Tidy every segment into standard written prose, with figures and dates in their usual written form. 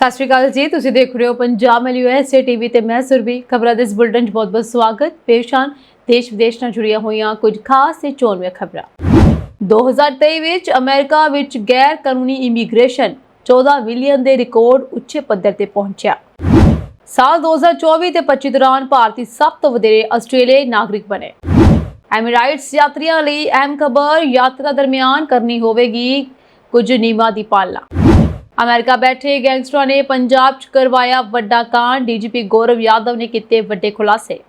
ਸਤਿ ਸ਼੍ਰੀ ਅਕਾਲ ਜੀ, ਤੁਸੀਂ ਦੇਖ ਰਹੇ ਹੋ ਪੰਜਾਬ ਮੇਲ USA ਟੀਵੀ ਤੇ ਮੈਂ ਸੁਰਭੀ। ਖਬਰਾਂ ਦੇ ਇਸ ਬੁਲੇਟਿਨ 'ਚ ਬਹੁਤ-ਬਹੁਤ ਸਵਾਗਤ। ਪੇਸ਼ਾਨ ਦੇਸ਼ ਵਿਦੇਸ਼ ਨਾਲ ਜੁੜੀਆਂ ਹੋਈਆਂ ਕੁਝ ਖਾਸ ਤੇ ਚੋਣਵੀਆਂ ਖਬਰਾਂ। 2023 ਵਿੱਚ ਅਮਰੀਕਾ ਵਿੱਚ ਗੈਰ ਕਾਨੂੰਨੀ ਇਮੀਗ੍ਰੇਸ਼ਨ 14 ਮਿਲੀਅਨ ਦੇ ਰਿਕਾਰਡ ਉੱਚੇ ਪੱਧਰ ਤੇ ਪਹੁੰਚਿਆ। ਸਾਲ 2024 ਤੇ 25 ਦੌਰਾਨ ਭਾਰਤੀ ਸਭ ਤੋਂ ਵਧੇਰੇ ਆਸਟ੍ਰੇਲੀਆਈ ਨਾਗਰਿਕ ਬਣੇ। ਐਮੀਰਾਈਟਸ ਯਾਤਰੀਆਂ ਲਈ ਅਹਿਮ ਖਬਰ, ਯਾਤਰਾ ਦਰਮਿਆਨ ਕਰਨੀ ਹੋਵੇਗੀ ਕੁਝ ਨਿਯਮਾਂ ਦੀ ਪਾਲਣਾ। ਅਮਰੀਕਾ ਬੈਠੇ ਗੈਂਗਸਟਰਾਂ ਨੇ ਪੰਜਾਬ 'ਚ ਕਰਵਾਇਆ ਵੱਡਾ ਕਾਂਡ, ਡੀਜੀਪੀ ਗੌਰਵ ਯਾਦਵ ਨੇ ਕੀਤੇ ਵੱਡੇ ਖੁਲਾਸੇ।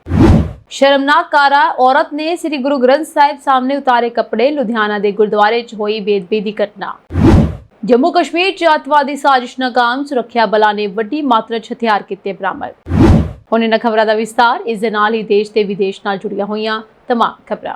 ਸ਼ਰਮਨਾਕ ਕਾਰਾ ਔਰਤ ਨੇ ਸ੍ਰੀ ਗੁਰੂ ਗ੍ਰੰਥ ਸਾਹਿਬ ਸਾਹਮਣੇ ਉਤਾਰੇ ਕੱਪੜੇ, ਲੁਧਿਆਣਾ ਦੇ ਗੁਰਦੁਆਰੇ 'ਚ ਹੋਈ ਬੇਅਦਬੀ ਦੀ ਘਟਨਾ। ਜੰਮੂ ਕਸ਼ਮੀਰ 'ਚ ਅੱਤਵਾਦੀ ਸਾਜ਼ਿਸ਼ ਨਾਕਾਮ, ਸੁਰੱਖਿਆ ਬਲਾਂ ਨੇ ਵੱਡੀ ਮਾਤਰਾ 'ਚ ਹਥਿਆਰ ਕੀਤੇ ਬਰਾਮਦ। ਹੁਣ ਇਹਨਾਂ ਖਬਰਾਂ ਦਾ ਵਿਸਤਾਰ। ਇਸ ਦੇ ਨਾਲ ਹੀ ਦੇਸ਼ ਤੇ ਵਿਦੇਸ਼ ਨਾਲ ਜੁੜੀਆਂ ਹੋਈਆਂ ਤਮਾਮ ਖਬਰਾਂ।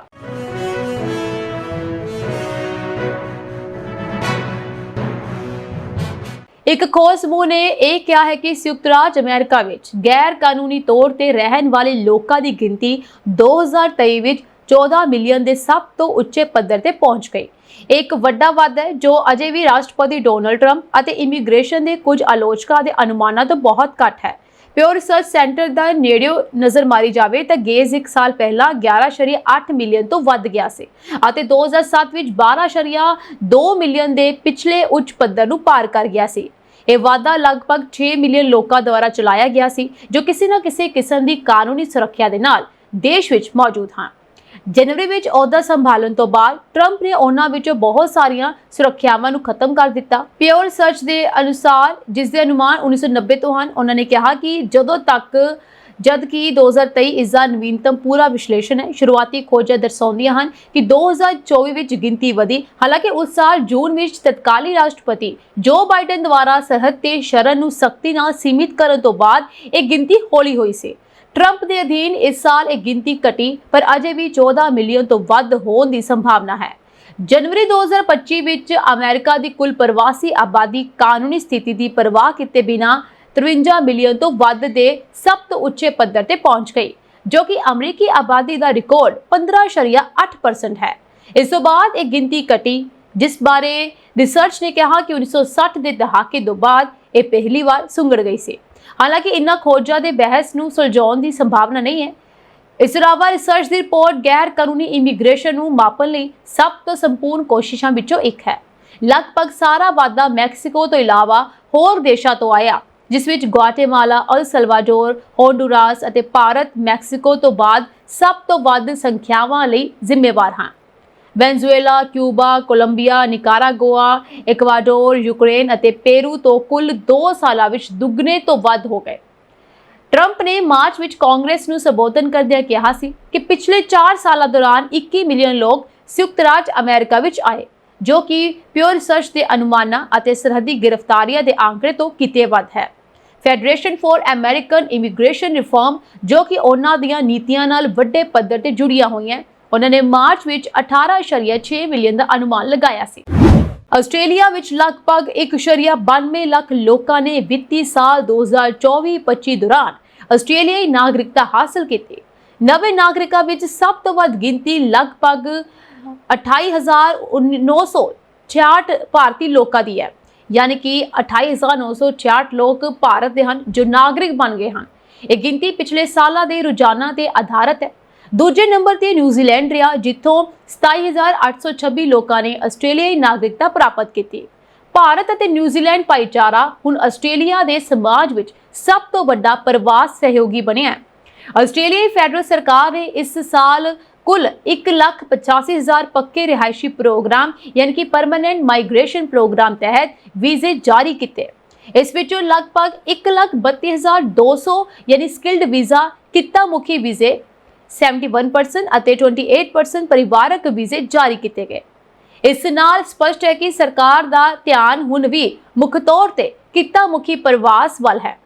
ਇੱਕ ਖੋਜ ਸਮੂਹ ਨੇ ਇਹ ਕਿਹਾ ਹੈ ਕਿ ਸੰਯੁਕਤ ਰਾਜ ਅਮਰੀਕਾ ਵਿੱਚ ਗੈਰ ਕਾਨੂੰਨੀ ਤੌਰ ਤੇ ਰਹਿਣ ਵਾਲੇ ਲੋਕਾਂ ਦੀ ਗਿਣਤੀ 2023 ਵਿੱਚ 14 ਮਿਲੀਅਨ ਦੇ ਸਭ ਤੋਂ ਉੱਚੇ ਪੱਧਰ ਤੇ ਪਹੁੰਚ ਗਈ। ਇੱਕ ਵੱਡਾ ਵਾਧਾ ਹੈ ਜੋ ਅਜੇ ਵੀ ਰਾਸ਼ਟਰਪਤੀ ਡੋਨਾਲਡ ਟਰੰਪ ਅਤੇ ਇਮੀਗ੍ਰੇਸ਼ਨ ਦੇ ਕੁਝ ਆਲੋਚਕਾਂ ਦੇ ਅਨੁਮਾਨਾਂ ਤੋਂ ਬਹੁਤ ਘੱਟ ਹੈ। ਪਿਓ ਰਿਸਰਚ ਸੈਂਟਰ ਦਾ ਨੇੜਿਓਂ ਨਜ਼ਰ ਮਾਰੀ ਜਾਵੇ ਤਾਂ ਗੇਜ਼ ਇੱਕ ਸਾਲ ਪਹਿਲਾਂ 11.8 ਮਿਲੀਅਨ ਤੋਂ ਵੱਧ ਗਿਆ ਸੀ ਅਤੇ 2007 ਵਿੱਚ 12.2 ਮਿਲੀਅਨ ਦੇ ਪਿਛਲੇ ਉੱਚ ਪੱਧਰ ਨੂੰ ਪਾਰ ਕਰ ਗਿਆ ਸੀ। ਇਹ ਵਾਧਾ ਲਗਭਗ 6 ਮਿਲੀਅਨ ਲੋਕਾਂ ਦੁਆਰਾ ਚਲਾਇਆ ਗਿਆ ਸੀ ਜੋ ਕਿਸੇ ਨਾ ਕਿਸੇ ਕਿਸਮ ਦੀ ਕਾਨੂੰਨੀ ਸੁਰੱਖਿਆ ਦੇ ਨਾਲ ਦੇਸ਼ ਵਿੱਚ ਮੌਜੂਦ ਹਨ। ਜਨਵਰੀ ਵਿੱਚ ਅਹੁਦਾ ਸੰਭਾਲਣ ਤੋਂ ਬਾਅਦ ਟਰੰਪ ਨੇ ਉਹਨਾਂ ਵਿੱਚੋਂ ਬਹੁਤ ਸਾਰੀਆਂ ਸੁਰੱਖਿਆਵਾਂ ਨੂੰ ਖਤਮ ਕਰ ਦਿੱਤਾ। ਪਿਓ ਰਿਸਰਚ ਦੇ ਅਨੁਸਾਰ, ਜਿਸ ਦੇ ਅਨੁਮਾਨ 1990 ਤੋਂ ਹਨ, ਉਹਨਾਂ ਨੇ ਕਿਹਾ ਕਿ ਜਦਕਿ 2023 ਇਸ ਦਾ ਨਵੀਨਤਮ ਪੂਰਾ ਵਿਸ਼ਲੇਸ਼ਣ ਹੈ। ਸ਼ੁਰੂਆਤੀ ਖੋਜਾਂ ਦਰਸਾਉਂਦੀਆਂ ਹਨ ਕਿ 2024 ਵਿੱਚ ਗਿਣਤੀ ਵਧੀ। ਹਾਲਾਂਕਿ ਉਸ ਸਾਲ ਜੂਨ ਵਿੱਚ ਤਤਕਾਲੀ ਰਾਸ਼ਟਰਪਤੀ ਜੋ ਬਾਈਡਨ ਦੁਆਰਾ ਸਰਹੱਦ ਤੇ ਸ਼ਰਨ ਨੂੰ ਸਖਤੀ ਨਾਲ ਸੀਮਿਤ ਕਰਨ ਤੋਂ ਬਾਅਦ ਇਹ ਗਿਣਤੀ ਹੌਲੀ ਹੋਈ ਸੀ। ਟਰੰਪ ਦੇ ਅਧੀਨ ਇਸ ਸਾਲ ਇਹ ਗਿਣਤੀ ਘਟੀ, ਪਰ ਅਜੇ ਵੀ 14 ਮਿਲੀਅਨ ਤੋਂ ਵੱਧ ਹੋਣ ਦੀ ਸੰਭਾਵਨਾ ਹੈ। ਜਨਵਰੀ 2025 ਵਿੱਚ ਅਮਰੀਕਾ ਦੀ ਕੁੱਲ ਪ੍ਰਵਾਸੀ ਆਬਾਦੀ ਕਾਨੂੰਨੀ ਸਥਿਤੀ ਦੀ ਪਰਵਾਹ ਕੀਤੇ ਬਿਨਾਂ 53 ਮਿਲੀਅਨ ਤੋਂ ਵੱਧ ਦੇ ਸਭ ਤੋਂ ਉੱਚੇ ਪੱਧਰ ਤੇ ਪਹੁੰਚ ਗਈ, ਜੋ ਕਿ ਅਮਰੀਕੀ ਆਬਾਦੀ ਦਾ ਰਿਕਾਰਡ 15.8% ਹੈ। ਇਸ ਤੋਂ ਬਾਅਦ ਇਹ ਗਿਣਤੀ ਘਟੀ, ਜਿਸ ਬਾਰੇ ਰਿਸਰਚ ਨੇ ਕਿਹਾ ਕਿ 1960 ਦੇ ਦਹਾਕੇ ਤੋਂ ਬਾਅਦ ਇਹ ਪਹਿਲੀ ਵਾਰ ਸੁੰਗੜ ਗਈ ਸੀ। ਹਾਲਾਂਕਿ ਇਨ੍ਹਾਂ ਖੋਜਾਂ ਦੇ ਬਹਿਸ ਨੂੰ ਸੁਲਝਾਉਣ ਦੀ ਸੰਭਾਵਨਾ ਨਹੀਂ ਹੈ। ਇਸ ਤੋਂ ਇਲਾਵਾ ਰਿਸਰਚ ਦੀ ਰਿਪੋਰਟ ਗੈਰ ਕਾਨੂੰਨੀ ਇਮੀਗ੍ਰੇਸ਼ਨ ਨੂੰ ਮਾਪਣ ਲਈ ਸਭ ਤੋਂ ਸੰਪੂਰਨ ਕੋਸ਼ਿਸ਼ਾਂ ਵਿੱਚੋਂ ਇੱਕ ਹੈ। ਲਗਭਗ ਸਾਰਾ ਵਾਧਾ ਮੈਕਸੀਕੋ ਤੋਂ ਇਲਾਵਾ ਹੋਰ ਦੇਸ਼ਾਂ ਤੋਂ ਆਇਆ, ਜਿਸ ਵਿੱਚ ਗੁਆਟੇਮਾਲਾ, ਅਲ ਸਲਵਾਡੋਰ, ਹੋਂਡੁਰਾਸ ਅਤੇ ਭਾਰਤ ਮੈਕਸੀਕੋ ਤੋਂ ਬਾਅਦ ਸਭ ਤੋਂ ਵੱਧ ਸੰਖਿਆਵਾਂ ਲਈ ਜ਼ਿੰਮੇਵਾਰ ਹਨ। Venezuela, Cuba, Colombia, Nicaragua, Ecuador, Ukraine ਅਤੇ ਪੇਰੂ ਤੋਂ ਕੁੱਲ 2 ਸਾਲਾਂ ਵਿੱਚ ਦੁੱਗਣੇ ਤੋਂ ਵੱਧ ਹੋ ਗਏ। ਟਰੰਪ ਨੇ ਮਾਰਚ ਵਿੱਚ ਕਾਂਗਰਸ ਨੂੰ ਸੰਬੋਧਨ ਕਰਦਿਆਂ ਕਿਹਾ ਸੀ ਕਿ ਪਿਛਲੇ 4 ਸਾਲਾਂ ਦੌਰਾਨ 21 ਮਿਲੀਅਨ ਲੋਕ ਸੰਯੁਕਤ ਰਾਜ ਅਮਰੀਕਾ ਵਿੱਚ ਆਏ, ਜੋ ਕਿ ਪਿਓ ਰਿਸਰਚ ਦੇ ਅਨੁਮਾਨਾਂ ਅਤੇ ਸਰਹੱਦੀ ਗ੍ਰਿਫਤਾਰੀਆਂ ਦੇ ਆંકੜੇ ਤੋਂ ਕਿਤੇ ਵੱਧ ਹੈ। Federation for American immigration reform, ਜੋ ਕਿ ਉਹਨਾਂ ਦੀਆਂ ਨੀਤੀਆਂ ਨਾਲ ਵੱਡੇ ਪੱਧਰ ਤੇ ਜੁੜੀਆਂ ਹੋਈਆਂ, ਉਹਨਾਂ ਨੇ ਮਾਰਚ ਵਿੱਚ 18.6 ਮਿਲੀਅਨ ਦਾ ਅਨੁਮਾਨ ਲਗਾਇਆ ਸੀ। ਆਸਟ੍ਰੇਲੀਆ ਵਿੱਚ ਲਗਭਗ 1.92 ਲੱਖ ਲੋਕਾਂ ਨੇ ਵਿੱਤੀ ਸਾਲ 2024-25 ਦੌਰਾਨ ਆਸਟ੍ਰੇਲੀਆਈ ਨਾਗਰਿਕਤਾ ਹਾਸਲ ਕੀਤੀ। ਨਵੇਂ ਨਾਗਰਿਕਾਂ ਵਿੱਚ ਸਭ ਤੋਂ ਵੱਧ ਗਿਣਤੀ ਲਗਭਗ 28,966 ਭਾਰਤੀ ਲੋਕਾਂ ਦੀ ਹੈ, ਯਾਨੀ ਕਿ 28,966 ਲੋਕ ਭਾਰਤ ਦੇ ਹਨ ਜੋ ਨਾਗਰਿਕ ਬਣ ਗਏ ਹਨ। ਇਹ ਗਿਣਤੀ ਪਿਛਲੇ ਸਾਲਾਂ ਦੇ ਰੁਝਾਨਾਂ ਤੇ ਆਧਾਰਿਤ ਹੈ। ਦੂਜੇ ਨੰਬਰ ਤੇ ਨਿਊਜ਼ੀਲੈਂਡ ਰਿਹਾ, ਜਿੱਥੋਂ 27,826 ਲੋਕਾਂ ਨੇ ਆਸਟ੍ਰੇਲੀਆਈ ਨਾਗਰਿਕਤਾ ਪ੍ਰਾਪਤ ਕੀਤੀ। ਭਾਰਤ ਅਤੇ ਨਿਊਜ਼ੀਲੈਂਡ ਭਾਈਚਾਰਾ ਹੁਣ ਆਸਟ੍ਰੇਲੀਆ ਦੇ ਸਮਾਜ ਵਿੱਚ ਸਭ ਤੋਂ ਵੱਡਾ ਪ੍ਰਵਾਸ ਸਹਿਯੋਗੀ ਬਣਿਆ ਹੈ। ਆਸਟ੍ਰੇਲੀਆਈ ਫੈਡਰਲ ਸਰਕਾਰ ਨੇ ਇਸ ਸਾਲ ਕੁੱਲ 1,85,000 ਪੱਕੇ ਰਿਹਾਇਸ਼ੀ ਪ੍ਰੋਗਰਾਮ ਯਾਨੀ ਕਿ ਪਰਮਾਨੈਂਟ ਮਾਈਗ੍ਰੇਸ਼ਨ ਪ੍ਰੋਗਰਾਮ ਤਹਿਤ ਵੀਜ਼ੇ ਜਾਰੀ ਕੀਤੇ। ਇਸ ਵਿੱਚੋਂ ਲਗਭਗ 1,32,200 ਯਾਨੀ ਸਕਿਲਡ ਵੀਜ਼ਾ, ਕਿੱਤਾ ਮੁਖੀ ਵੀਜ਼ੇ 71% ਅਤੇ 28% ਪਰਿਵਾਰਕ ਵੀਜ਼ੇ ਜਾਰੀ ਕੀਤੇ ਗਏ। ਇਸ ਨਾਲ ਸਪਸ਼ਟ ਹੈ ਕਿ ਸਰਕਾਰ ਦਾ ਧਿਆਨ ਹੁਣ ਵੀ ਮੁੱਖ ਤੌਰ ਤੇ ਕਿੱਤਾ ਮੁਖੀ ਪ੍ਰਵਾਸ ਵੱਲ ਹੈ,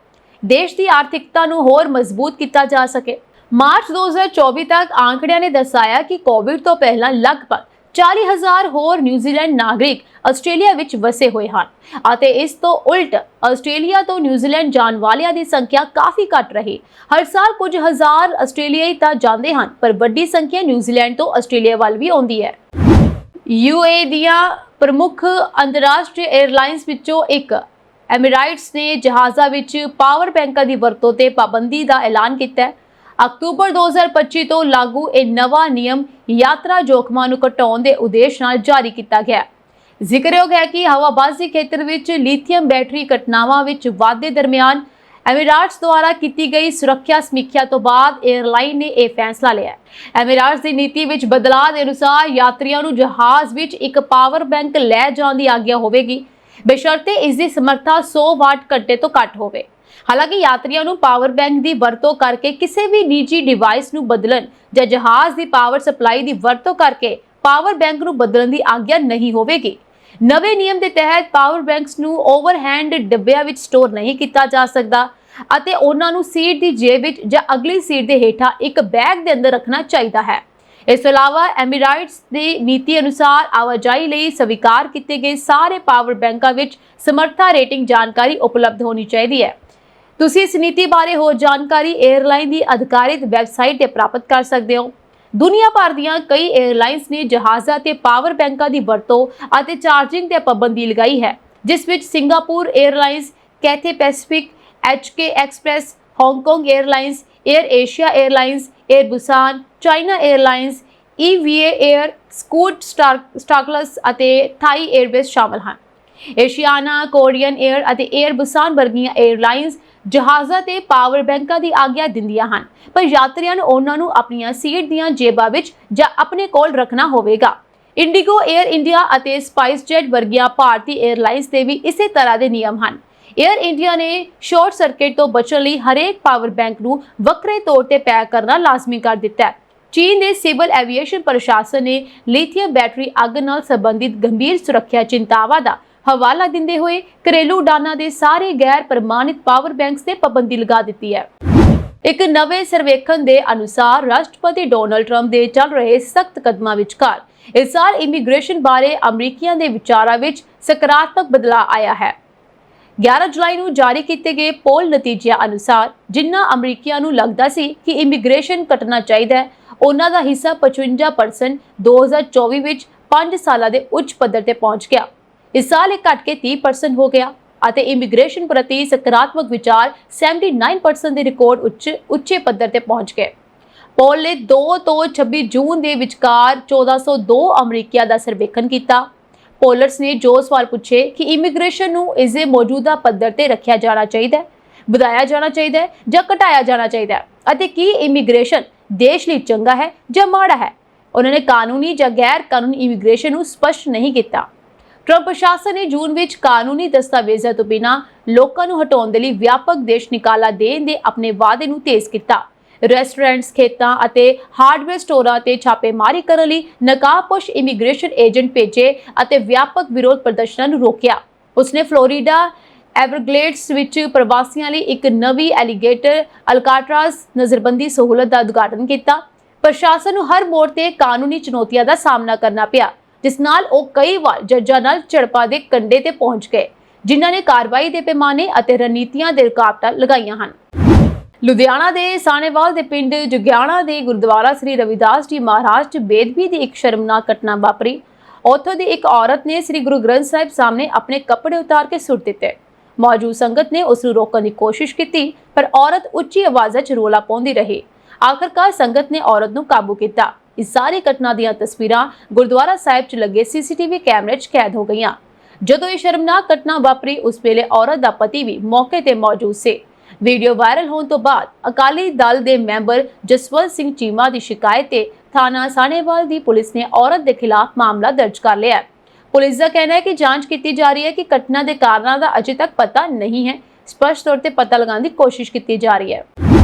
ਦੇਸ਼ ਦੀ ਆਰਥਿਕਤਾ ਨੂੰ ਹੋਰ ਮਜ਼ਬੂਤ ਕੀਤਾ ਜਾ ਸਕੇ। ਮਾਰਚ 2024 ਤੱਕ ਆંકੜਿਆਂ ਨੇ ਦਰਸਾਇਆ ਕਿ ਕੋਵਿਡ ਤੋਂ ਪਹਿਲਾਂ ਲਗਭਗ 40,000 ਹੋਰ ਨਿਊਜ਼ੀਲੈਂਡ ਨਾਗਰਿਕ ਆਸਟ੍ਰੇਲੀਆ ਵਿੱਚ ਵਸੇ ਹੋਏ ਹਨ ਅਤੇ ਇਸ ਤੋਂ ਉਲਟ ਆਸਟ੍ਰੇਲੀਆ ਤੋਂ ਨਿਊਜ਼ੀਲੈਂਡ ਜਾਣ ਵਾਲਿਆਂ ਦੀ ਸੰਖਿਆ ਕਾਫੀ ਘੱਟ ਰਹੀ। ਹਰ ਸਾਲ ਕੁਝ ਹਜ਼ਾਰ ਆਸਟ੍ਰੇਲੀਆਈ ਤਾਂ ਜਾਂਦੇ ਹਨ, ਪਰ ਵੱਡੀ ਸੰਖਿਆ ਨਿਊਜ਼ੀਲੈਂਡ ਤੋਂ ਆਸਟ੍ਰੇਲੀਆ ਵੱਲ ਵੀ ਆਉਂਦੀ ਹੈ। UAE ਦੀਆਂ ਪ੍ਰਮੁੱਖ ਅੰਤਰਰਾਸ਼ਟਰੀ 에ਅਰਲਾਈਨਸ ਵਿੱਚੋਂ ਇੱਕ ਐਮੀਰਾਈਟਸ ਨੇ ਜਹਾਜ਼ਾਂ ਵਿੱਚ ਪਾਵਰ ਬੈਂਕਾਂ ਦੀ ਵਰਤੋਂ ਤੇ ਪਾਬੰਦੀ ਦਾ ਐਲਾਨ ਕੀਤਾ ਹੈ। ਅਕਤੂਬਰ 2025 ਤੋਂ ਲਾਗੂ ਇਹ ਨਵਾਂ ਨਿਯਮ ਯਾਤਰਾ ਜੋਖਮਾਂ ਨੂੰ ਘਟਾਉਣ ਦੇ ਉਦੇਸ਼ ਨਾਲ ਜਾਰੀ ਕੀਤਾ ਗਿਆ ਹੈ। ਜ਼ਿਕਰਯੋਗ ਹੈ ਕਿ ਹਵਾਬਾਜ਼ੀ ਖੇਤਰ ਵਿੱਚ ਲਿਥੀਅਮ ਬੈਟਰੀ ਘਟਨਾਵਾਂ ਵਿੱਚ ਵਾਧੇ ਦਰਮਿਆਨ ਐਮੀਰਾਟਸ ਦੁਆਰਾ ਕੀਤੀ ਗਈ ਸੁਰੱਖਿਆ ਸਮੀਖਿਆ ਤੋਂ ਬਾਅਦ 에ਅਰਲਾਈਨ ਨੇ ਇਹ ਫੈਸਲਾ ਲਿਆ ਹੈ। ਐਮੀਰਾਟਸ ਦੀ ਨੀਤੀ ਵਿੱਚ ਬਦਲਾਅ ਦੇ ਅਨੁਸਾਰ ਯਾਤਰੀਆਂ ਨੂੰ ਜਹਾਜ਼ ਵਿੱਚ ਇੱਕ ਪਾਵਰ ਬੈਂਕ ਲੈ ਜਾਣ ਦੀ ਆਗਿਆ ਹੋਵੇਗੀ, ਬਸ਼ਰਤੇ ਇਸ ਦੀ ਸਮਰੱਥਾ 100 ਵਾਟ ਘੰਟੇ ਤੋਂ ਘੱਟ ਹੋਵੇ। ਹਾਲਾਂਕਿ ਯਾਤਰੀਆਂ ਨੂੰ ਪਾਵਰ ਬੈਂਕ ਦੀ ਵਰਤੋਂ ਕਰਕੇ ਕਿਸੇ ਵੀ ਨਿੱਜੀ ਡਿਵਾਈਸ ਨੂੰ ਬਦਲਣ ਜਾਂ ਜਹਾਜ਼ ਦੀ ਪਾਵਰ ਸਪਲਾਈ ਦੀ ਵਰਤੋਂ ਕਰਕੇ ਪਾਵਰ ਬੈਂਕ ਨੂੰ ਬਦਲਣ ਦੀ ਆਗਿਆ ਨਹੀਂ ਹੋਵੇਗੀ। ਨਵੇਂ ਨਿਯਮ ਦੇ ਤਹਿਤ ਪਾਵਰ ਬੈਂਕਸ ਨੂੰ ਓਵਰਹੈਂਡ ਡੱਬਿਆਂ ਵਿੱਚ ਸਟੋਰ ਨਹੀਂ ਕੀਤਾ ਜਾ ਸਕਦਾ ਅਤੇ ਉਹਨਾਂ ਨੂੰ ਸੀਟ ਦੀ ਜੇਬ ਵਿੱਚ ਜਾਂ ਅਗਲੀ ਸੀਟ ਦੇ ਹੇਠਾਂ ਇੱਕ ਬੈਗ ਦੇ ਅੰਦਰ ਰੱਖਣਾ ਚਾਹੀਦਾ ਹੈ। ਇਸ ਤੋਂ ਇਲਾਵਾ ਐਮੀਰਾਟਸ ਦੀ ਨੀਤੀ ਅਨੁਸਾਰ ਆਵਾਜਾਈ ਲਈ ਸਵੀਕਾਰ ਕੀਤੇ ਗਏ ਸਾਰੇ ਪਾਵਰ ਬੈਂਕਾਂ ਵਿੱਚ ਸਮਰੱਥਾ ਰੇਟਿੰਗ ਜਾਣਕਾਰੀ ਉਪਲਬਧ ਹੋਣੀ ਚਾਹੀਦੀ ਹੈ। ਤੁਸੀਂ ਇਸ ਨੀਤੀ ਬਾਰੇ ਹੋਰ ਜਾਣਕਾਰੀ 에ਅਰਲਾਈਨ ਦੀ ਅਧਿਕਾਰਿਤ ਵੈਬਸਾਈਟ ਤੇ ਪ੍ਰਾਪਤ ਕਰ ਸਕਦੇ ਹੋ। ਦੁਨੀਆ ਭਰ ਦੀਆਂ ਕਈ 에ਅਰਲਾਈਨਸ ਨੇ ਜਹਾਜ਼ਾਂ ਤੇ ਪਾਵਰ ਬੈਂਕਾਂ ਦੀ ਵਰਤੋਂ ਅਤੇ ਚਾਰਜਿੰਗ ਤੇ ਪਾਬੰਦੀ ਲਗਾਈ ਹੈ, ਜਿਸ ਵਿੱਚ Singapore airlines, Cathay Pacific, HK express, Hong Kong airlines, air Asia airlines, air Busan, China airlines, EVA air, Scoot Starlux ਅਤੇ ਥਾਈ 에ਅਰਵੇਜ਼ ਸ਼ਾਮਲ ਹਨ। ਏਸ਼ੀਆਨਾ, ਕੋਰੀਅਨ 에ਅਰ ਅਤੇ 에ਅਰ ਬੁਸਾਨ ਵਰਗੀਆਂ 에ਅਰਲਾਈਨਸ ਜਹਾਜ਼ਾਂ ਤੇ ਪਾਵਰ ਬੈਂਕਾਂ ਦੀ ਆਗਿਆ ਦਿੰਦੀਆਂ ਹਨ, ਪਰ ਯਾਤਰੀਆਂ ਨੂੰ ਉਹਨਾਂ ਨੂੰ ਆਪਣੀਆਂ ਸੀਟ ਦੀਆਂ ਜੇਬਾਂ ਵਿੱਚ ਜਾਂ ਆਪਣੇ ਕੋਲ ਰੱਖਣਾ ਹੋਵੇਗਾ। ਇੰਡੀਗੋ, 에ਅਰ ਇੰਡੀਆ ਅਤੇ ਸਪਾਈਸਜੈਟ ਵਰਗੀਆਂ ਭਾਰਤੀ 에ਅਰਲਾਈਨਸ ਦੇ ਵੀ ਇਸੇ ਤਰ੍ਹਾਂ ਦੇ ਨਿਯਮ ਹਨ। 에ਅਰ ਇੰਡੀਆ ਨੇ ਸ਼ਾਰਟ ਸਰਕਟ ਤੋਂ ਬਚਣ ਲਈ ਹਰੇਕ ਪਾਵਰ ਬੈਂਕ ਨੂੰ ਵੱਖਰੇ ਤੌਰ ਤੇ ਪੈਕ ਕਰਨਾ ਲਾਜ਼ਮੀ ਕਰ ਦਿੱਤਾ ਹੈ। ਚੀਨ ਦੇ ਸਿਵਲ ਐਵੀਏਸ਼ਨ ਪ੍ਰਸ਼ਾਸਨ ਨੇ ਲਿਥੀਅਮ ਬੈਟਰੀ ਅੱਗ ਨਾਲ ਸੰਬੰਧਿਤ ਗੰਭੀਰ ਸੁਰੱਖਿਆ ਚਿੰਤਾਵਾਂ ਦਾ ਹਵਾਲਾ ਦਿੰਦੇ ਹੋਏ ਘਰੇਲੂ ਉਡਾਨਾਂ ਦੇ ਸਾਰੇ ਗੈਰ ਪ੍ਰਮਾਣਿਤ ਪਾਵਰ ਬੈਂਕਸ ਤੇ ਪਾਬੰਦੀ ਲਗਾ ਦਿੱਤੀ ਹੈ। ਇੱਕ ਨਵੇਂ ਸਰਵੇਖਣ ਦੇ ਅਨੁਸਾਰ ਰਾਸ਼ਟਰਪਤੀ ਡੋਨਾਲਡ ਟਰੰਪ ਦੇ ਚੱਲ ਰਹੇ ਸਖਤ ਕਦਮਾਂ ਵਿਚਕਾਰ ਇਸ ਸਾਲ ਇਮੀਗ੍ਰੇਸ਼ਨ ਬਾਰੇ ਅਮਰੀਕੀਆਂ ਦੇ ਵਿਚਾਰਾਂ ਵਿੱਚ ਸਕਾਰਾਤਮਕ ਬਦਲਾਅ ਆਇਆ ਹੈ। 11 ਜੁਲਾਈ ਨੂੰ ਜਾਰੀ ਕੀਤੇ ਗਏ ਪੋਲ ਨਤੀਜਿਆਂ ਅਨੁਸਾਰ ਜਿਨ੍ਹਾਂ ਅਮਰੀਕੀਆਂ ਨੂੰ ਲੱਗਦਾ ਸੀ ਕਿ ਇਮੀਗ੍ਰੇਸ਼ਨ ਘਟਣਾ ਚਾਹੀਦਾ ਹੈ, ਉਹਨਾਂ ਦਾ ਹਿੱਸਾ 55% 2024 ਵਿੱਚ 5 ਸਾਲਾਂ ਦੇ ਉੱਚ ਪੱਧਰ ਤੇ ਪਹੁੰਚ ਗਿਆ। ਇਸ ਸਾਲ ਇਹ ਘਟ ਕੇ 30% ਹੋ ਗਿਆ ਅਤੇ ਇਮੀਗ੍ਰੇਸ਼ਨ ਪ੍ਰਤੀ ਸਕਾਰਾਤਮਕ ਵਿਚਾਰ 79% ਦੇ ਰਿਕਾਰਡ ਉੱਚੇ ਪੱਧਰ ਤੇ ਪਹੁੰਚ ਗਏ। ਪੋਲ ਨੇ 2 ਤੋਂ 26 ਜੂਨ ਦੇ ਵਿਚਕਾਰ 1402 ਅਮਰੀਕੀਆਂ ਦਾ ਸਰਵੇਖਣ ਕੀਤਾ। ਪੋਲਰਸ ਨੇ ਜੋ ਸਵਾਲ ਪੁੱਛੇ ਕਿ ਇਮੀਗ੍ਰੇਸ਼ਨ ਨੂੰ ਇਸ ਦੇ ਮੌਜੂਦਾ ਪੱਧਰ ਤੇ ਰੱਖਿਆ ਜਾਣਾ ਚਾਹੀਦਾ ਹੈ, ਵਧਾਇਆ ਜਾਣਾ ਚਾਹੀਦਾ ਹੈ ਜਾਂ ਘਟਾਇਆ ਜਾਣਾ ਚਾਹੀਦਾ ਹੈ ਅਤੇ ਕੀ ਇਮੀਗ੍ਰੇਸ਼ਨ ਦੇਸ਼ ਲਈ ਚੰਗਾ ਹੈ ਜਾਂ ਮਾੜਾ ਹੈ। ਉਹਨਾਂ ਨੇ ਕਾਨੂੰਨੀ ਜਾਂ ਗੈਰ ਕਾਨੂੰਨੀ ਇਮੀਗ੍ਰੇਸ਼ਨ ਨੂੰ ਸਪਸ਼ਟ ਨਹੀਂ ਕੀਤਾ। ਟਰੰਪ ਪ੍ਰਸ਼ਾਸਨ ਨੇ ਜੂਨ ਵਿੱਚ ਕਾਨੂੰਨੀ ਦਸਤਾਵੇਜ਼ਾਂ ਤੋਂ ਬਿਨਾਂ ਲੋਕਾਂ ਨੂੰ ਹਟਾਉਣ ਦੇ ਲਈ ਵਿਆਪਕ ਦੇਸ਼ ਨਿਕਾਲਾ ਦੇਣ ਦੇ ਆਪਣੇ ਵਾਅਦੇ ਨੂੰ ਤੇਜ਼ ਕੀਤਾ। ਰੈਸਟੋਰੈਂਟਸ, ਖੇਤਾਂ ਅਤੇ ਹਾਰਡਵੇਅਰ ਸਟੋਰਾਂ ਤੇ ਛਾਪੇਮਾਰੀ ਕਰਨ ਲਈ ਨਕਾਬਪੋਸ਼ ਇਮੀਗ੍ਰੇਸ਼ਨ ਏਜੰਟ ਭੇਜੇ ਅਤੇ ਵਿਆਪਕ ਵਿਰੋਧ ਪ੍ਰਦਰਸ਼ਨਾਂ ਨੂੰ ਰੋਕਿਆ। ਉਸਨੇ ਫਲੋਰੀਡਾ ਐਵਰਗਲੇਡਸ ਵਿੱਚ ਪ੍ਰਵਾਸੀਆਂ ਲਈ ਇੱਕ ਨਵੀਂ ਐਲੀਗੇਟਰ ਅਲਕਾਟਰਾਜ਼ ਨਜ਼ਰਬੰਦੀ ਸਹੂਲਤ ਦਾ ਉਦਘਾਟਨ ਕੀਤਾ। ਪ੍ਰਸ਼ਾਸਨ ਨੂੰ ਹਰ ਮੋੜ ਤੇ ਕਾਨੂੰਨੀ ਚੁਣੌਤੀਆਂ ਦਾ ਸਾਹਮਣਾ ਕਰਨਾ ਪਿਆ, ਜਿਸ ਨਾਲ ਉਹ ਕਈ ਵਾਰ ਜੱਜਾਂ ਨਾਲ ਝੜਪਾਂ ਦੇ ਕੰਢੇ ਤੇ ਪਹੁੰਚ ਗਏ, ਜਿਨ੍ਹਾਂ ਨੇ ਕਾਰਵਾਈ ਦੇ ਪੈਮਾਨੇ ਅਤੇ ਰਣਨੀਤੀਆਂ ਦੇ ਰੁਕਾਵਟਾਂ ਲਗਾਈਆਂ ਹਨ। ਲੁਧਿਆਣਾ ਦੇ ਸਾਣੇਵਾਲ ਦੇ ਪਿੰਡ ਜੁਗਿਆਣਾ ਦੇ ਗੁਰਦੁਆਰਾ ਸ੍ਰੀ ਰਵਿਦਾਸ ਜੀ ਮਹਾਰਾਜ 'ਚ ਬੇਅਦਬੀ ਦੀ ਇੱਕ ਸ਼ਰਮਨਾਕ ਘਟਨਾ ਵਾਪਰੀ। ਉੱਥੋਂ ਦੀ ਇੱਕ ਔਰਤ ਨੇ ਸ੍ਰੀ ਗੁਰੂ ਗ੍ਰੰਥ ਸਾਹਿਬ ਸਾਹਮਣੇ ਆਪਣੇ ਕੱਪੜੇ ਉਤਾਰ ਕੇ ਸੁੱਟ ਦਿੱਤੇ। ਮੌਜੂਦ ਸੰਗਤ ਨੇ ਉਸ ਨੂੰ ਰੋਕਣ ਦੀ ਕੋਸ਼ਿਸ਼ ਕੀਤੀ, ਪਰ ਔਰਤ ਉੱਚੀ ਆਵਾਜ਼ਾਂ 'ਚ ਰੋਲਾ ਪਾਉਂਦੀ ਰਹੀ। ਆਖਰਕਾਰ ਸੰਗਤ ਨੇ ਔਰਤ ਨੂੰ ਕਾਬੂ ਕੀਤਾ। ਇਸ ਸਾਰੀ ਘਟਨਾ ਦੀਆਂ ਤਸਵੀਰਾਂ ਗੁਰਦੁਆਰਾ ਸਾਹਿਬ 'ਚ ਲੱਗੇ CCTV ਕੈਮਰੇ 'ਚ ਕੈਦ ਹੋ ਗਈਆਂ। ਜਦੋਂ ਇਹ ਸ਼ਰਮਨਾਕ ਘਟਨਾ ਵਾਪਰੀ, ਉਸ ਵੇਲੇ ਔਰਤ ਦਾ ਪਤੀ ਵੀ ਮੌਕੇ ਤੇ ਮੌਜੂਦ ਸੀ। ਵੀਡੀਓ ਵਾਇਰਲ ਹੋਣ ਤੋਂ ਬਾਅਦ ਅਕਾਲੀ ਦਲ ਦੇ ਮੈਂਬਰ ਜਸਵੰਤ ਸਿੰਘ ਚੀਮਾ ਦੀ ਸ਼ਿਕਾਇਤ ਤੇ ਥਾਣਾ ਸਾਣੇਵਾਲ ਦੀ ਪੁਲਿਸ ਨੇ ਔਰਤ ਦੇ ਖਿਲਾਫ ਮਾਮਲਾ ਦਰਜ ਕਰ ਲਿਆ ਹੈ। ਪੁਲਿਸ ਦਾ ਕਹਿਣਾ ਹੈ ਕਿ ਜਾਂਚ ਕੀਤੀ ਜਾ ਰਹੀ ਹੈ ਕਿ ਘਟਨਾ ਦੇ ਕਾਰਨਾਂ ਦਾ ਅਜੇ ਤੱਕ ਪਤਾ ਨਹੀਂ ਹੈ। ਸਪਸ਼ਟ ਤੌਰ ਤੇ ਪਤਾ ਲਗਾਉਣ ਦੀ ਕੋਸ਼ਿਸ਼ ਕੀਤੀ ਜਾ ਰਹੀ ਹੈ।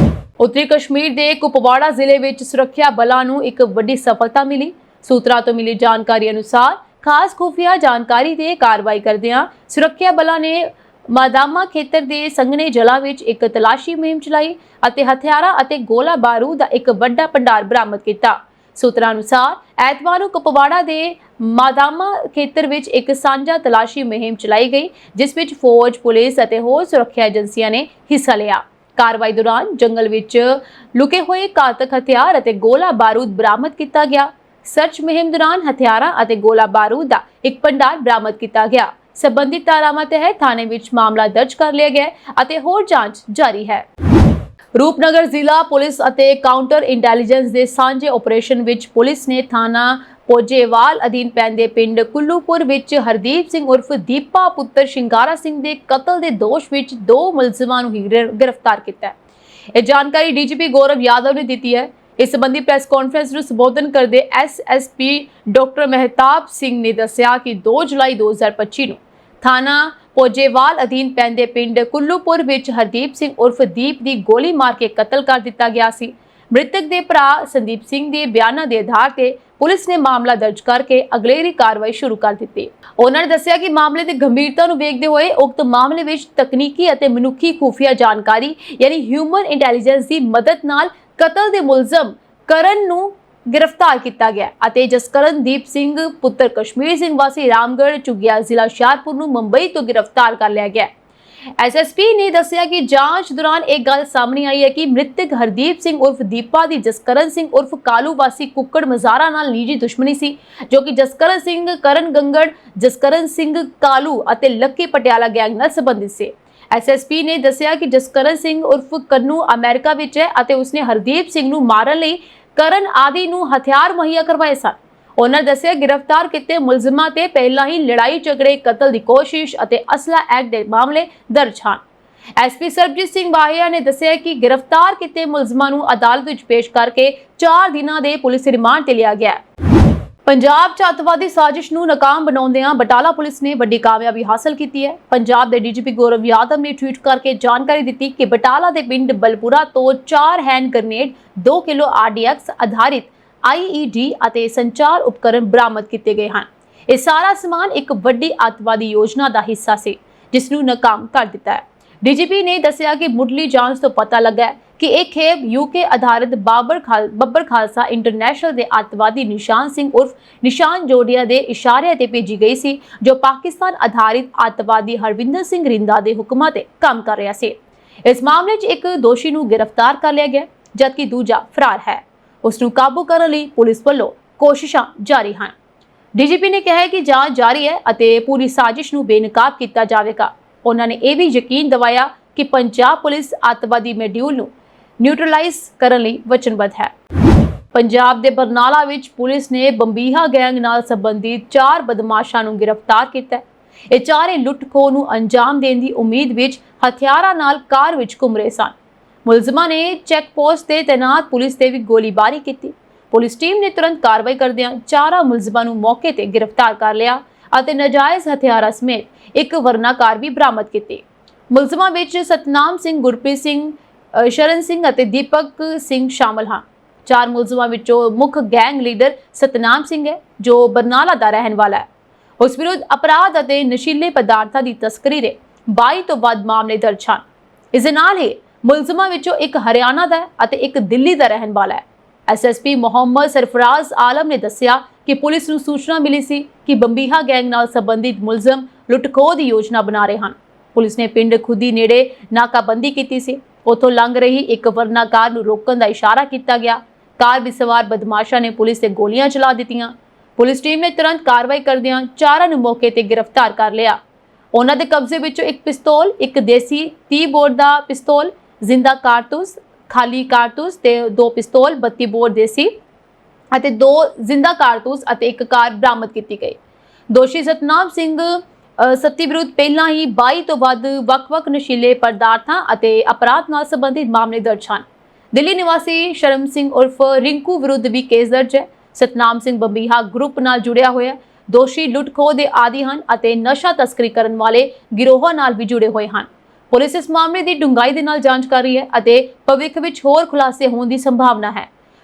ਉੱਤਰੀ ਕਸ਼ਮੀਰ ਦੇ ਕੁਪਵਾੜਾ ਜ਼ਿਲ੍ਹੇ ਵਿੱਚ ਸੁਰੱਖਿਆ ਬਲਾਂ ਨੂੰ ਇੱਕ ਵੱਡੀ ਸਫਲਤਾ ਮਿਲੀ। ਸੂਤਰਾਂ ਤੋਂ ਮਿਲੀ ਜਾਣਕਾਰੀ ਅਨੁਸਾਰ ਖਾਸ ਖੁਫੀਆ ਜਾਣਕਾਰੀ ਤੇ ਕਾਰਵਾਈ ਕਰਦਿਆਂ ਸੁਰੱਖਿਆ ਬਲਾਂ ਨੇ ਮਾਦਾਮਾ ਖੇਤਰ ਦੇ ਸੰਘਣੇ ਜਲਾਂ ਵਿੱਚ ਇੱਕ ਤਲਾਸ਼ੀ ਮੁਹਿੰਮ ਚਲਾਈ ਅਤੇ ਹਥਿਆਰਾਂ ਅਤੇ ਗੋਲਾ ਬਾਰੂਦ ਦਾ ਇੱਕ ਵੱਡਾ ਭੰਡਾਰ ਬਰਾਮਦ ਕੀਤਾ। ਸੂਤਰਾਂ ਅਨੁਸਾਰ ਐਤਵਾਰ ਨੂੰ ਕੁਪਵਾੜਾ ਦੇ ਮਾਦਾਮਾ ਖੇਤਰ ਵਿੱਚ ਇੱਕ ਸਾਂਝਾ ਤਲਾਸ਼ੀ ਮੁਹਿੰਮ ਚਲਾਈ ਗਈ, ਜਿਸ ਵਿੱਚ ਫੌਜ, ਪੁਲਿਸ ਅਤੇ ਹੋਰ ਸੁਰੱਖਿਆ ਏਜੰਸੀਆਂ ਨੇ ਹਿੱਸਾ ਲਿਆ। ਕਾਰਵਾਈ ਦੌਰਾਨ ਜੰਗਲ ਵਿੱਚ ਲੁਕੇ ਹੋਏ ਘਾਤਕ ਹਥਿਆਰ ਅਤੇ ਗੋਲਾ ਬਾਰੂਦ ਬਰਾਮਦ ਕੀਤਾ ਗਿਆ। ਸਰਚ ਮੁਹਿੰਮ ਦੌਰਾਨ ਹਥਿਆਰਾਂ ਅਤੇ ਗੋਲਾ ਬਾਰੂਦ ਦਾ ਇੱਕ ਭੰਡਾਰ ਬਰਾਮਦ ਕੀਤਾ ਗਿਆ। ਸੰਬੰਧਿਤ ਧਾਰਾਵਾਂ ਤਹਿਤ ਥਾਣੇ ਵਿੱਚ ਮਾਮਲਾ ਦਰਜ ਕਰ ਲਿਆ ਗਿਆ ਹੈ ਅਤੇ ਹੋਰ ਜਾਂਚ ਜਾਰੀ ਹੈ। ਰੂਪਨਗਰ ਜ਼ਿਲ੍ਹਾ ਪੁਲਿਸ ਅਤੇ ਕਾਊਂਟਰ ਇੰਟੈਲੀਜੈਂਸ ਦੇ ਸਾਂਝੇ ਆਪਰੇਸ਼ਨ ਵਿੱਚ ਪੁਲਿਸ ਨੇ ਥਾਣਾ ਪੋਜੇਵਾਲ ਅਧੀਨ ਪੈਂਦੇ ਪਿੰਡ ਕੁੱਲੂਪੁਰ ਵਿੱਚ ਹਰਦੀਪ ਸਿੰਘ ਉਰਫ ਦੀਪਾ ਪੁੱਤਰ ਸ਼ਿੰਗਾਰਾ ਸਿੰਘ ਦੇ ਕਤਲ ਦੇ ਦੋਸ਼ ਵਿੱਚ 2 ਮੁਲਜ਼ਮਾਂ ਨੂੰ ਗ੍ਰਿਫਤਾਰ ਕੀਤਾ ਹੈ। ਇਹ ਜਾਣਕਾਰੀ ਡੀਜੀਪੀ ਗੌਰਵ ਯਾਦਵ ਨੇ ਦਿੱਤੀ ਹੈ। ਇਸ ਸੰਬੰਧੀ ਪ੍ਰੈਸ ਕਾਨਫਰੰਸ ਨੂੰ ਸੰਬੋਧਨ ਕਰਦੇ ਐਸਐਸਪੀ ਡਾਕਟਰ ਮਹਿਤਾਬ ਸਿੰਘ ਨੇ ਦੱਸਿਆ ਕਿ 2 ਜੁਲਾਈ 2025 ਨੂੰ ਥਾਣਾ ਪੋਜੇਵਾਲ ਅਧੀਨ ਪੈਂਦੇ ਪਿੰਡ ਕੁੱਲੂਪੁਰ ਵਿੱਚ ਹਰਦੀਪ ਸਿੰਘ ਉਰਫ ਦੀਪ ਦੀ ਗੋਲੀ ਮਾਰ ਕੇ ਕਤਲ ਕਰ ਦਿੱਤਾ ਗਿਆ ਸੀ। ਮ੍ਰਿਤਕ ਦੇ ਭਰਾ ਸੰਦੀਪ ਸਿੰਘ ਦੇ ਬਿਆਨਾਂ ਦੇ ਆਧਾਰ ਤੇ ਪੁਲਿਸ ਨੇ ਮਾਮਲਾ ਦਰਜ ਕਰਕੇ ਅਗਲੇਰੀ ਕਾਰਵਾਈ ਸ਼ੁਰੂ ਕਰ ਦਿੱਤੀ। ਉਹਨਾਂ ਨੇ ਦੱਸਿਆ ਕਿ ਮਾਮਲੇ ਦੀ ਗੰਭੀਰਤਾ ਨੂੰ ਵੇਖਦੇ ਹੋਏ ਉਕਤ ਮਾਮਲੇ ਵਿੱਚ ਤਕਨੀਕੀ ਅਤੇ ਮਨੁੱਖੀ ਖੁਫੀਆ ਜਾਣਕਾਰੀ ਯਾਨੀ ਹਿਊਮਨ ਇੰਟੈਲੀਜੈਂਸ ਦੀ ਮਦਦ ਨਾਲ ਕਤਲ ਦੇ ਮੁਲਜ਼ਮ ਕਰਨ ਨੂੰ गिरफ्तार किया गया ਅਤੇ ਜਸਕਰਨਦੀਪ ਸਿੰਘ ਪੁੱਤਰ ਕਸ਼ਮੀਰ ਸਿੰਘ ਵਾਸੀ ਰਾਮਗੜ੍ਹ ਝੁੱਗੀਆਂ ਜ਼ਿਲ੍ਹਾ ਹੁਸ਼ਿਆਰਪੁਰ ਨੂੰ ਮੁੰਬਈ ਤੋਂ गिरफ्तार कर लिया गया। एसएसपी ने दसिया कि जांच दौरान एक गल सामने आई है कि मृतक हरदीप सिंह उर्फ दीपा दी जसकरण सिंह उर्फ कालू वासी कुक्कड़ मजारा नाल निजी दुश्मनी सी, जो कि जसकरण सिंह करण गंगड़ जसकरण सिंह कालू अते लक्की पटियाला गैंग नाल संबंधित से। एसएसपी ने दसिया कि जसकरण सिंह उर्फ कन्नू अमेरिका विच है अते उसने हरदीप सिंह नूं मारन लई करण आदि नूं हथियार मुहैया करवाए सन। उन्होंने दसिया गिरफ्तार किए मुलजिमां ते पहला ही लड़ाई झगड़े कतल की कोशिश और असला एक्ट के मामले दर्ज हैं। एसपी सरबजीत सिंह बाहिया ने दसिया कि गिरफ्तार किए मुलजिमां नूं अदालत विच पेश करके 4 दिनों के पुलिस रिमांड ते लिया गया। पंजाब च अतवादी साजिश नूं नाकाम बनाउंदियां बटाला पुलिस ने वड्डी कामयाबी हासिल की है। पंजाब के डीजीपी गौरव यादव ने ट्वीट करके जानकारी दी कि बटाला के पिंड बलपुरा तो 4 हैंड ग्रेनेड 2 किलो RDX आधारित IED ਅਤੇ ਸੰਚਾਰ ਉਪਕਰਨ ਬਰਾਮਦ ਕੀਤੇ ਗਏ ਹਨ। ਇਹ ਸਾਰਾ ਸਮਾਨ ਇੱਕ ਵੱਡੀ ਅੱਤਵਾਦੀ ਯੋਜਨਾ ਦਾ ਹਿੱਸਾ ਸੀ ਜਿਸ ਨੂੰ ਨਾਕਾਮ ਕਰ ਦਿੱਤਾ ਹੈ। ਡੀਜੀਪੀ ਨੇ ਦੱਸਿਆ ਕਿ ਮੁੱਢਲੀ ਜਾਂਚ ਤੋਂ ਪਤਾ ਲੱਗਾ ਕਿ ਇਹ ਖੇਪ UK ਆਧਾਰਿਤ ਬੱਬਰ ਖਾਲਸਾ ਇੰਟਰਨੈਸ਼ਨਲ ਦੇ ਅੱਤਵਾਦੀ ਨਿਸ਼ਾਨ ਸਿੰਘ ਉਰਫ ਨਿਸ਼ਾਨ ਜੋੜੀਆ ਦੇ ਇਸ਼ਾਰੇ ਤੇ ਭੇਜੀ ਗਈ ਸੀ, ਜੋ ਪਾਕਿਸਤਾਨ ਆਧਾਰਿਤ ਅੱਤਵਾਦੀ ਹਰਵਿੰਦਰ ਸਿੰਘ ਰਿੰਦਾ ਦੇ ਹੁਕਮਾਂ ਤੇ ਕੰਮ ਕਰ ਰਿਹਾ ਸੀ। ਇਸ ਮਾਮਲੇ 'ਚ ਇੱਕ ਦੋਸ਼ੀ ਨੂੰ ਗ੍ਰਿਫਤਾਰ ਕਰ ਲਿਆ ਗਿਆ ਜਦਕਿ ਦੂਜਾ ਫਰਾਰ ਹੈ। ਉਸ ਨੂੰ ਕਾਬੂ ਕਰਨ ਲਈ ਪੁਲਿਸ ਵੱਲੋਂ ਕੋਸ਼ਿਸ਼ਾਂ ਜਾਰੀ ਹਨ। ਡੀਜੀਪੀ ਨੇ ਕਿਹਾ ਕਿ ਜਾਂਚ ਜਾਰੀ ਹੈ ਅਤੇ ਪੂਰੀ ਸਾਜ਼ਿਸ਼ ਨੂੰ ਬੇਨਕਾਬ ਕੀਤਾ ਜਾਵੇਗਾ। ਉਹਨਾਂ ਨੇ ਇਹ ਵੀ ਯਕੀਨ ਦਿਵਾਇਆ ਕਿ ਪੰਜਾਬ ਪੁਲਿਸ ਅੱਤਵਾਦੀ ਮੋਡਿਊਲ ਨੂੰ ਨਿਊਟਰਲਾਈਜ਼ ਕਰਨ ਲਈ ਵਚਨਬੱਧ ਹੈ। ਪੰਜਾਬ ਦੇ ਬਰਨਾਲਾ ਵਿੱਚ ਪੁਲਿਸ ਨੇ ਬੰਬੀਹਾ ਗੈਂਗ ਨਾਲ ਸੰਬੰਧਿਤ 4 ਬਦਮਾਸ਼ਾਂ ਨੂੰ ਗ੍ਰਿਫਤਾਰ ਕੀਤਾ ਹੈ। ਇਹ ਚਾਰੇ ਲੁੱਟ-ਖੋਹ ਨੂੰ ਅੰਜਾਮ ਦੇਣ ਦੀ ਉਮੀਦ ਵਿੱਚ ਹਥਿਆਰਾਂ ਨਾਲ ਕਾਰ ਵਿੱਚ ਘੁੰਮ ਰਹੇ ਸਨ। मुलजिमां ने चैक पोस्ट से तैनात पुलिस से भी गोलीबारी की। पुलिस टीम ने तुरंत कार्रवाई करदियां 4 मुलजिमां नूं मौके ते गिरफ्तार कर लिया और नाजायज़ हथियारां समेत एक वर्नाकार भी बरामद की। मुलजिमां विच सतनाम सिंह, गुरप्रीत सिंह, शरण सिंह और दीपक सिंह शामिल हैं। 4 मुलजिमां विचों मुख गैंग लीडर सतनाम सिंह है, जो बरनाला का रहने वाला है। उस विरुद्ध अपराध और नशीले पदार्थों की तस्करी दे 22 तो वध मामले दर्ज हैं। इस दे नाल ही मुलजिमां विचों एक हरियाणा का है एक दिल्ली का रहने वाला है। SSP मोहम्मद सरफराज आलम ने दसिया कि पुलिस नूं सूचना मिली सी कि बंबीहा गैंग नाल संबंधित मुलजिम लुट-खोह की योजना बना रहे हैं। पुलिस ने पिंड खुदी नेड़े नाकाबंदी की सी। उत्थों लंघ रही एक वरना कार नूं रोकण दा इशारा किया गया। कार विच सवार बदमाशां ने पुलिस ते गोलियां चला दित्तियां। पुलिस टीम ने तुरंत कार्रवाई करदियां 4 नूं मौके ते गिरफ्तार कर लिया। उन्हां दे कब्जे विचों एक पिस्तौल, एक देसी 30 बोर दा पिस्तौल, जिंदा कारतूस, खाली कारतूस ते 2 पिस्तौल 32 बोर देसी ਅਤੇ 2 जिंदा कारतूस ਅਤੇ ਇੱਕ ਕਾਰ ਬਰਾਮਦ ਕੀਤੀ ਗਈ। ਦੋਸ਼ੀ ਸਤਨਾਮ ਸਿੰਘ ਸੱਤੀ ਵਿਰੁੱਧ ਪਹਿਲਾਂ ਹੀ 22 ਤੋਂ ਵੱਧ ਵੱਖ-ਵੱਖ ਨਸ਼ੀਲੇ ਪਦਾਰਥਾਂ ਅਤੇ ਅਪਰਾਧ ਨਾਲ ਸੰਬੰਧਿਤ ਮਾਮਲੇ ਦਰਜ ਹਨ। ਦਿੱਲੀ ਨਿਵਾਸੀ ਸ਼ਰਮ ਸਿੰਘ ਉਰਫ ਰਿੰਕੂ ਵਿਰੁੱਧ ਵੀ ਕੇਸ ਦਰਜ ਹੈ। ਸਤਨਾਮ ਸਿੰਘ ਬੰਬੀਹਾ ਗਰੁੱਪ ਨਾਲ ਜੁੜਿਆ ਹੋਇਆ ਹੈ। ਦੋਸ਼ੀ ਲੁੱਟ-ਖੋਹ ਦੇ ਆਦੀ ਹਨ ਅਤੇ ਨਸ਼ਾ ਤਸਕਰੀ ਕਰਨ ਵਾਲੇ ਗਿਰੋਹਾਂ ਨਾਲ ਵੀ ਜੁੜੇ ਹੋਏ ਹਨ। पुलिस इस मामले की डूंघाई दे नाल जांच कर रही है और भविख विच होर खुलासे होने की संभावना है।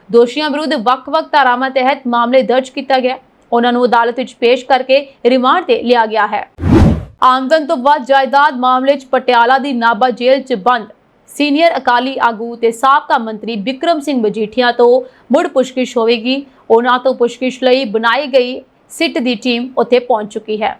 दोषियों विरुद्ध वक्-वक् धारावां तहत मामले दर्ज किया गया। उन्होंने अदालत विच पेश करके रिमांड ते लिया गया है। आमदन तो वध जायदाद मामले च पटियाला की नाभा जेल च बंद सीनियर अकाली आगू ते साबका मंत्री बिक्रम सिंह मजीठिया तो मुड़ पुछगिछ होवेगी। उन्हां तो पुछगिछ लई बनाई गई सिट की टीम उत्थे पहुंच चुकी है।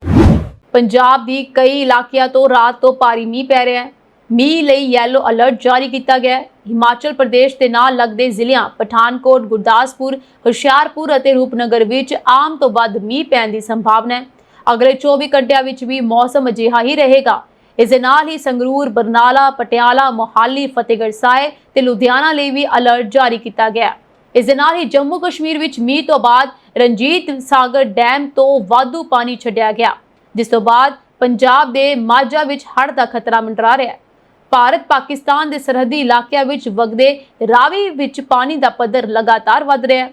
पंजाब दी कई इलाकिਆਂ ਤੋਂ रात तो भारी मीह पै रहा है। मीह ਲਈ येलो अलर्ट जारी किया गया है। हिमाचल प्रदेश के नाल लगदे ਜ਼ਿਲ੍ਹਿਆਂ पठानकोट, गुरदासपुर, हुशियारपुर और रूपनगर विच आम तो वध मीह पैण की संभावना है। ਅਗਲੇ 24 ਘੰਟਿਆਂ ਵਿੱਚ ਵੀ ਮੌਸਮ ਅਜਿਹਾ ਹੀ ਰਹੇਗਾ। ਇਸ ਦੇ ਨਾਲ ਹੀ ਸੰਗਰੂਰ, ਬਰਨਾਲਾ, ਪਟਿਆਲਾ, ਮੋਹਾਲੀ, ਫਤਿਹਗੜ੍ਹ ਸਾਹਿਬ ਤੇ ਲੁਧਿਆਣਾ ਲਈ ਵੀ ਅਲਰਟ ਜਾਰੀ ਕੀਤਾ ਗਿਆ। ਇਸ ਦੇ ਨਾਲ ਹੀ ਜੰਮੂ ਕਸ਼ਮੀਰ ਵਿੱਚ ਮੀਂਹ ਤੋਂ ਬਾਅਦ ਰਣਜੀਤ ਸਾਗਰ ਡੈਮ ਤੋਂ ਵਾਧੂ ਪਾਣੀ ਛੱਡਿਆ ਗਿਆ, ਜਿਸ ਤੋਂ ਬਾਅਦ ਪੰਜਾਬ ਦੇ ਮਾਝਾ ਵਿੱਚ ਹੜ੍ਹ ਦਾ ਖਤਰਾ ਮੰਡਰਾ ਰਿਹਾ ਹੈ। ਭਾਰਤ ਪਾਕਿਸਤਾਨ ਦੇ ਸਰਹੱਦੀ ਇਲਾਕਿਆਂ ਵਿੱਚ ਵਗਦੇ ਰਾਵੀ ਵਿੱਚ ਪਾਣੀ ਦਾ ਪੱਧਰ ਲਗਾਤਾਰ ਵਧ ਰਿਹਾ ਹੈ।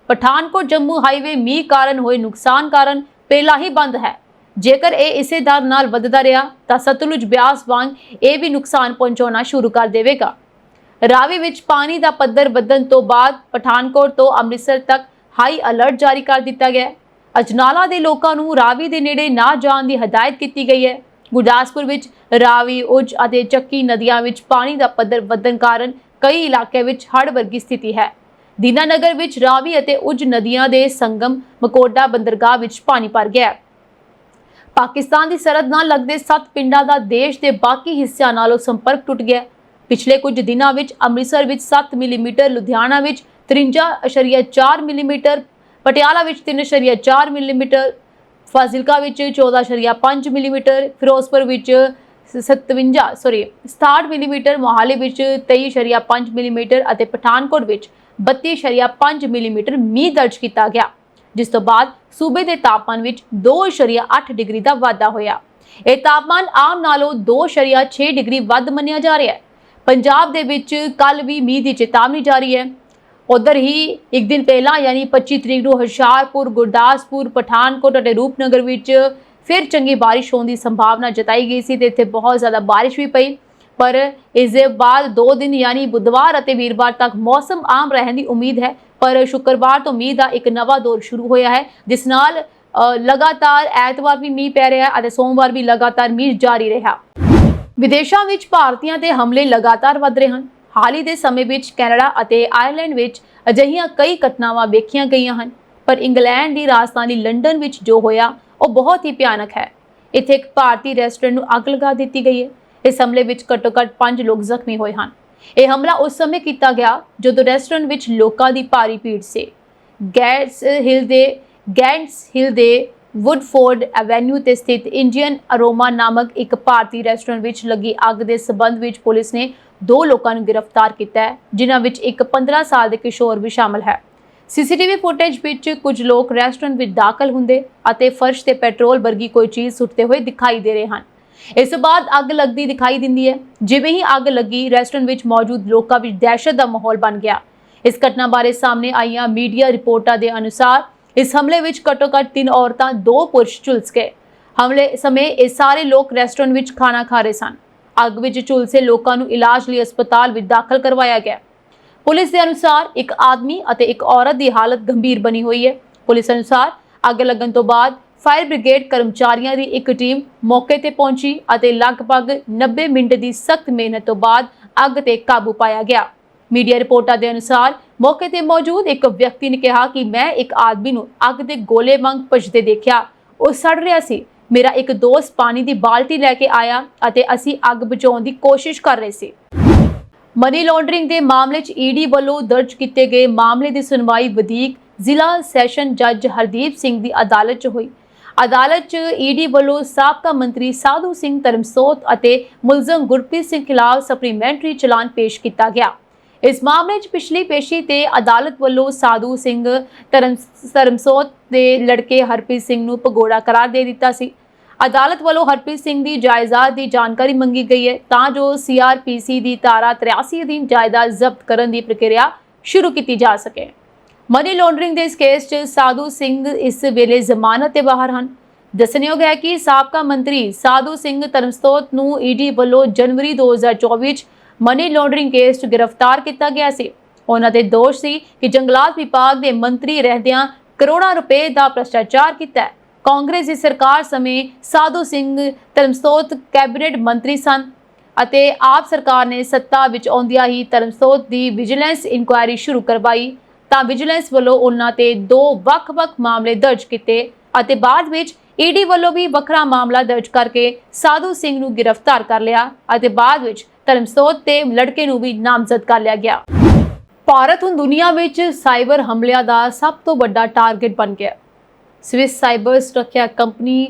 ਪਠਾਨਕੋਟ ਜੰਮੂ ਹਾਈਵੇ ਮੀਂਹ ਕਾਰਨ ਹੋਏ ਨੁਕਸਾਨ ਕਾਰਨ ਪਹਿਲਾਂ ਹੀ ਬੰਦ ਹੈ। ਜੇਕਰ ਇਹ ਇਸੇ ਦਰ ਨਾਲ ਵੱਧਦਾ ਰਿਹਾ ਤਾਂ ਸਤਲੁਜ ਬਿਆਸ ਵਾਂਗ ਇਹ ਵੀ ਨੁਕਸਾਨ ਪਹੁੰਚਾਉਣਾ ਸ਼ੁਰੂ ਕਰ ਦੇਵੇਗਾ। ਰਾਵੀ ਵਿੱਚ ਪਾਣੀ ਦਾ ਪੱਧਰ ਵਧਣ ਤੋਂ ਬਾਅਦ ਪਠਾਨਕੋਟ ਤੋਂ ਅੰਮ੍ਰਿਤਸਰ ਤੱਕ ਹਾਈ ਅਲਰਟ ਜਾਰੀ ਕਰ ਦਿੱਤਾ ਗਿਆ ਹੈ। ਅਜਨਾਲਾ ਦੇ ਲੋਕਾਂ ਨੂੰ ਰਾਵੀ ਦੇ ਨੇੜੇ ਨਾ ਜਾਣ ਦੀ ਹਦਾਇਤ ਕੀਤੀ ਗਈ ਹੈ। ਗੁਰਦਾਸਪੁਰ ਵਿੱਚ ਰਾਵੀ, ਉਜ ਅਤੇ ਚੱਕੀ ਨਦੀਆਂ ਵਿੱਚ ਪਾਣੀ ਦਾ ਪੱਧਰ ਵਧਣ ਕਾਰਨ ਕਈ ਇਲਾਕਿਆਂ ਵਿੱਚ ਹੜ੍ਹ ਵਰਗੀ ਸਥਿਤੀ ਹੈ। ਦੀਨਾਨਗਰ ਵਿੱਚ ਰਾਵੀ ਅਤੇ ਉਜ ਨਦੀਆਂ ਦੇ ਸੰਗਮ ਮਕੋਡਾ ਬੰਦਰਗਾਹ ਵਿੱਚ ਪਾਣੀ ਭਰ ਗਿਆ ਹੈ। ਪਾਕਿਸਤਾਨ ਦੀ ਸਰਹੱਦ ਨਾਲ ਲੱਗਦੇ 7 ਪਿੰਡਾਂ ਦਾ ਦੇਸ਼ ਦੇ ਬਾਕੀ ਹਿੱਸਿਆਂ ਨਾਲੋਂ ਸੰਪਰਕ ਟੁੱਟ ਗਿਆ। ਪਿਛਲੇ ਕੁਝ ਦਿਨਾਂ ਵਿੱਚ ਅੰਮ੍ਰਿਤਸਰ ਵਿੱਚ 7 ਮਿਲੀਮੀਟਰ, ਲੁਧਿਆਣਾ ਵਿੱਚ 53.4 ਮਿਲੀਮੀਟਰ, ਪਟਿਆਲਾ ਵਿੱਚ 3.4 ਮਿਲੀਮੀਟਰ, ਫਾਜ਼ਿਲਕਾ ਵਿੱਚ 14.5 ਮਿਲੀਮੀਟਰ, ਫਿਰੋਜ਼ਪੁਰ ਵਿੱਚ 67 ਮਿਲੀਮੀਟਰ, ਮੋਹਾਲੀ ਵਿੱਚ 23.5 ਮਿਲੀਮੀਟਰ ਅਤੇ ਪਠਾਨਕੋਟ ਵਿੱਚ 32.5 ਮਿਲੀਮੀਟਰ ਮੀਂਹ ਦਰਜ ਕੀਤਾ ਗਿਆ, ਜਿਸ ਤੋਂ ਬਾਅਦ ਸੂਬੇ ਦੇ ਤਾਪਮਾਨ ਵਿੱਚ 2.8 ਡਿਗਰੀ ਦਾ ਵਾਧਾ ਹੋਇਆ। ਇਹ ਤਾਪਮਾਨ ਆਮ ਨਾਲੋਂ 2.6 ਡਿਗਰੀ ਵੱਧ ਮੰਨਿਆ ਜਾ ਰਿਹਾ ਹੈ। ਪੰਜਾਬ ਦੇ ਵਿੱਚ ਕੱਲ ਵੀ ਮੀਂਹ ਦੀ ਚੇਤਾਵਨੀ ਜਾਰੀ ਹੈ। ਉਧਰ ਹੀ ਇੱਕ ਦਿਨ ਪਹਿਲਾਂ ਯਾਨੀ 25 ਤਰੀਕ ਨੂੰ ਹੁਸ਼ਿਆਰਪੁਰ, ਗੁਰਦਾਸਪੁਰ, ਪਠਾਨਕੋਟ ਅਤੇ ਰੂਪਨਗਰ ਵਿੱਚ ਫਿਰ ਚੰਗੀ ਬਾਰਿਸ਼ ਹੋਣ ਦੀ ਸੰਭਾਵਨਾ ਜਤਾਈ ਗਈ ਸੀ ਤੇ ਇੱਥੇ ਬਹੁਤ ਜ਼ਿਆਦਾ ਬਾਰਿਸ਼ ਵੀ ਪਈ। ਪਰ ਇਸ ਦੇ ਬਾਅਦ 2 ਦਿਨ ਯਾਨੀ ਬੁੱਧਵਾਰ ਅਤੇ ਵੀਰਵਾਰ ਤੱਕ ਮੌਸਮ ਆਮ ਰਹਿਣ ਦੀ ਉਮੀਦ ਹੈ। ਪਰ ਸ਼ੁੱਕਰਵਾਰ ਤੋਂ ਮੀਂਹ ਦਾ ਇੱਕ ਨਵਾਂ ਦੌਰ ਸ਼ੁਰੂ ਹੋਇਆ ਹੈ, ਜਿਸ ਨਾਲ ਲਗਾਤਾਰ ਐਤਵਾਰ ਵੀ ਮੀਂਹ ਪੈ ਰਿਹਾ ਹੈ ਅਤੇ ਸੋਮਵਾਰ ਵੀ ਲਗਾਤਾਰ ਮੀਂਹ ਜਾਰੀ ਰਿਹਾ। ਵਿਦੇਸ਼ਾਂ ਵਿੱਚ ਭਾਰਤੀਆਂ ਤੇ ਹਮਲੇ ਲਗਾਤਾਰ ਵਧ ਰਹੇ ਹਨ। ਹਾਲ ਹੀ ਦੇ ਸਮੇਂ ਵਿੱਚ ਕੈਨੇਡਾ ਅਤੇ ਆਇਰਲੈਂਡ ਵਿੱਚ ਅਜਿਹੀਆਂ ਕਈ ਘਟਨਾਵਾਂ ਵੇਖੀਆਂ ਗਈਆਂ ਹਨ, ਪਰ ਇੰਗਲੈਂਡ ਦੀ ਰਾਜਧਾਨੀ ਲੰਡਨ ਵਿੱਚ ਜੋ ਹੋਇਆ ਉਹ ਬਹੁਤ ਹੀ ਭਿਆਨਕ ਹੈ। ਇੱਥੇ ਇੱਕ ਭਾਰਤੀ ਰੈਸਟੋਰੈਂਟ ਨੂੰ ਅੱਗ ਲਗਾ ਦਿੱਤੀ ਗਈ ਹੈ। ਇਸ ਹਮਲੇ ਵਿੱਚ ਘੱਟੋ-ਘੱਟ 5 ਲੋਕ ਜ਼ਖਮੀ ਹੋਏ ਹਨ। ਇਹ ਹਮਲਾ ਉਸ ਸਮੇਂ ਕੀਤਾ ਗਿਆ ਜਦੋਂ ਰੈਸਟੋਰੈਂਟ ਵਿੱਚ ਲੋਕਾਂ ਦੀ ਭਾਰੀ ਭੀੜ ਸੀ। ਗੈਂਟਸ ਹਿਲ ਦੇ ਵੁੱਡਫੋਰਡ ਐਵੇਨਿਊ ਤੇ ਸਥਿਤ ਇੰਡੀਅਨ ਅਰੋਮਾ ਨਾਮਕ ਇੱਕ ਭਾਰਤੀ ਰੈਸਟੋਰੈਂਟ ਵਿੱਚ ਲੱਗੀ ਅੱਗ ਦੇ ਸਬੰਧ ਵਿੱਚ ਪੁਲਿਸ ਨੇ 2 ਲੋਕਾਂ ਨੂੰ ਗ੍ਰਿਫਤਾਰ ਕੀਤਾ ਹੈ, ਜਿਨ੍ਹਾਂ ਵਿੱਚ ਇੱਕ 15 ਸਾਲ ਦੇ ਕਿਸ਼ੋਰ ਵੀ ਸ਼ਾਮਲ ਹੈ। ਸੀਸੀਟੀਵੀ ਫੁਟੇਜ ਵਿੱਚ ਕੁਝ ਲੋਕ ਰੈਸਟੋਰੈਂਟ ਵਿੱਚ ਦਾਖਲ ਹੁੰਦੇ ਅਤੇ ਫਰਸ਼ ਤੇ ਪੈਟਰੋਲ ਵਰਗੀ ਕੋਈ ਚੀਜ਼ ਸੁੱਟਦੇ ਹੋਏ ਦਿਖਾਈ ਦੇ ਰਹੇ ਹਨ। ਇਸ ਤੋਂ ਬਾਅਦ ਅੱਗ ਲੱਗਦੀ ਦਿਖਾਈ ਦਿੰਦੀ ਹੈ। ਜਿਵੇਂ ਹੀ ਅੱਗ ਲੱਗੀ, ਰੈਸਟੋਰੈਂਟ ਵਿੱਚ ਮੌਜੂਦ ਲੋਕਾਂ ਵਿੱਚ ਦਹਿਸ਼ਤ ਦਾ ਮਾਹੌਲ ਬਣ ਗਿਆ। ਇਸ ਘਟਨਾ ਬਾਰੇ ਸਾਹਮਣੇ ਆਈਆਂ ਮੀਡੀਆ ਰਿਪੋਰਟਾਂ ਦੇ ਅਨੁਸਾਰ ਇਸ ਹਮਲੇ ਵਿੱਚ ਘੱਟੋ-ਘੱਟ 3 ਔਰਤਾਂ 2 ਪੁਰਸ਼ ਝੁਲਸ ਗਏ। ਹਮਲੇ ਸਮੇਂ ਇਹ ਸਾਰੇ ਲੋਕ ਰੈਸਟੋਰੈਂਟ ਵਿੱਚ ਖਾਣਾ ਖਾ ਰਹੇ ਸਨ। ਅੱਗ ਵਿੱਚ ਝੁਲਸੇ ਲੋਕਾਂ ਨੂੰ ਇਲਾਜ ਲਈ ਹਸਪਤਾਲ ਵਿੱਚ ਦਾਖਲ ਕਰਵਾਇਆ ਗਿਆ। ਪੁਲਿਸ ਦੇ ਅਨੁਸਾਰ ਇੱਕ ਆਦਮੀ ਅਤੇ ਇੱਕ ਔਰਤ ਦੀ ਹਾਲਤ ਗੰਭੀਰ ਬਣੀ ਹੋਈ ਹੈ। ਪੁਲਿਸ ਅਨੁਸਾਰ ਅੱਗ ਲੱਗਣ ਤੋਂ ਬਾਅਦ ਫਾਇਰ ਬ੍ਰਿਗੇਡ ਕਰਮਚਾਰੀਆਂ ਦੀ ਇੱਕ ਟੀਮ ਮੌਕੇ ਤੇ ਪਹੁੰਚੀ ਅਤੇ ਲਗਭਗ 90 ਮਿੰਟ ਦੀ ਸਖਤ ਮਿਹਨਤ ਤੋਂ ਬਾਅਦ ਅੱਗ ਤੇ ਕਾਬੂ ਪਾਇਆ ਗਿਆ। ਮੀਡੀਆ ਰਿਪੋਰਟਾਂ ਦੇ ਅਨੁਸਾਰ ਮੌਕੇ ਤੇ ਮੌਜੂਦ ਇੱਕ ਵਿਅਕਤੀ ਨੇ ਕਿਹਾ ਕਿ ਮੈਂ ਇੱਕ ਆਦਮੀ ਨੂੰ ਅੱਗ ਦੇ ਗੋਲੇ ਵਾਂਗ ਭੱਜਦੇ ਦੇਖਿਆ। ਉਹ ਸੜ ਰਿਹਾ ਸੀ। ਮੇਰਾ ਇੱਕ ਦੋਸਤ ਪਾਣੀ ਦੀ ਬਾਲਟੀ ਲੈ ਕੇ ਆਇਆ ਅਤੇ ਅਸੀਂ ਅੱਗ ਬੁਝਾਉਣ ਦੀ ਕੋਸ਼ਿਸ਼ ਕਰ ਰਹੇ ਸੀ। ਮਨੀ ਲਾਂਡਰਿੰਗ ਦੇ ਮਾਮਲੇ 'ਚ ਈਡੀ ਵੱਲੋਂ ਦਰਜ ਕੀਤੇ ਗਏ ਮਾਮਲੇ ਦੀ ਸੁਣਵਾਈ ਵਧੀਕ ਜ਼ਿਲ੍ਹਾ ਸੈਸ਼ਨ ਜੱਜ ਹਰਦੀਪ ਸਿੰਘ ਦੀ ਅਦਾਲਤ 'ਚ ਹੋਈ। ਅਦਾਲਤ 'ਚ ਈਡੀ ਵੱਲੋਂ ਸਾਬਕਾ ਮੰਤਰੀ ਸਾਧੂ ਸਿੰਘ ਧਰਮਸੋਤ ਅਤੇ ਮੁਲਜ਼ਮ ਗੁਰਪ੍ਰੀਤ ਸਿੰਘ ਖਿਲਾਫ ਸਪਲੀਮੈਂਟਰੀ ਚਲਾਨ ਪੇਸ਼ ਕੀਤਾ ਗਿਆ। ਇਸ ਮਾਮਲੇ 'ਚ ਪਿਛਲੀ ਪੇਸ਼ੀ ਤੇ ਅਦਾਲਤ ਵੱਲੋਂ ਸਾਧੂ ਸਿੰਘ ਧਰਮਸੋਤ ਦੇ ਲੜਕੇ ਹਰਪ੍ਰੀਤ ਸਿੰਘ ਨੂੰ ਭਗੌੜਾ ਕਰਾਰ ਦੇ ਦਿੱਤਾ ਸੀ। ਅਦਾਲਤ ਵੱਲੋਂ ਹਰਪ੍ਰੀਤ ਸਿੰਘ ਦੀ ਜਾਇਦਾਦ ਦੀ ਜਾਣਕਾਰੀ ਮੰਗੀ ਗਈ ਹੈ ਤਾਂ ਜੋ CRPC ਦੀ ਧਾਰਾ 83 ਅਧੀਨ ਜਾਇਦਾਦ ਜ਼ਬਤ ਕਰਨ ਦੀ ਪ੍ਰਕਿਰਿਆ ਸ਼ੁਰੂ ਕੀਤੀ ਜਾ ਸਕੇ। ਮਨੀ ਲਾਂਡਰਿੰਗ ਦੇ ਇਸ ਕੇਸ 'ਚ ਸਾਧੂ ਸਿੰਘ ਇਸ ਵੇਲੇ ਜ਼ਮਾਨਤ ਤੇ ਬਾਹਰ ਹਨ। ਦੱਸਣਯੋਗ ਹੈ ਕਿ ਸਾਬਕਾ ਮੰਤਰੀ ਸਾਧੂ ਸਿੰਘ ਧਰਮਸੋਤ ਨੂੰ ਈਡੀ ਵੱਲੋਂ ਜਨਵਰੀ 2024 'ਚ ਮਨੀ ਲਾਂਡਰਿੰਗ ਕੇਸ 'ਚ ਗ੍ਰਿਫਤਾਰ ਕੀਤਾ ਗਿਆ ਸੀ। ਉਹਨਾਂ ਦੇ ਦੋਸ਼ ਸੀ ਕਿ ਜੰਗਲਾਤ ਵਿਭਾਗ ਦੇ ਮੰਤਰੀ ਰਹਿੰਦਿਆਂ ਕਰੋੜਾਂ ਰੁਪਏ ਦਾ ਭ੍ਰਿਸ਼ਟਾਚਾਰ ਕੀਤਾ ਹੈ। ਕਾਂਗਰਸ ਦੀ ਸਰਕਾਰ ਸਮੇਂ ਸਾਧੂ ਸਿੰਘ ਧਰਮਸੋਤ ਕੈਬਨਿਟ ਮੰਤਰੀ ਸਨ ਅਤੇ ਆਪ ਸਰਕਾਰ ਨੇ ਸੱਤਾ ਵਿੱਚ ਆਉਂਦਿਆਂ ਹੀ ਧਰਮਸੋਤ ਦੀ ਵਿਜੀਲੈਂਸ ਇਨਕੁਆਇਰੀ ਸ਼ੁਰੂ ਕਰਵਾਈ ਤਾਂ ਵਿਜੀਲੈਂਸ ਵੱਲੋਂ ਉਹਨਾਂ ਤੇ 2 ਵੱਖ-ਵੱਖ ਮਾਮਲੇ ਦਰਜ ਕੀਤੇ ਅਤੇ ਬਾਅਦ ਵਿੱਚ ਈਡੀ ਵੱਲੋਂ ਵੀ ਵੱਖਰਾ ਮਾਮਲਾ ਦਰਜ ਕਰਕੇ ਸਾਧੂ ਸਿੰਘ ਨੂੰ ਗ੍ਰਿਫਤਾਰ ਕਰ ਲਿਆ ਅਤੇ ਬਾਅਦ ਵਿੱਚ ਧਰਮਸੋਤ ਤੇ ਲੜਕੇ ਨੂੰ ਵੀ ਨਾਮਜ਼ਦ ਕਰ ਲਿਆ ਗਿਆ। ਭਾਰਤ ਹੁਣ ਦੁਨੀਆ ਵਿੱਚ ਸਾਈਬਰ ਹਮਲਿਆਂ ਦਾ ਸਭ ਤੋਂ ਵੱਡਾ ਟਾਰਗੇਟ ਬਣ ਗਿਆ। स्विस साइबर सुरक्षा कंपनी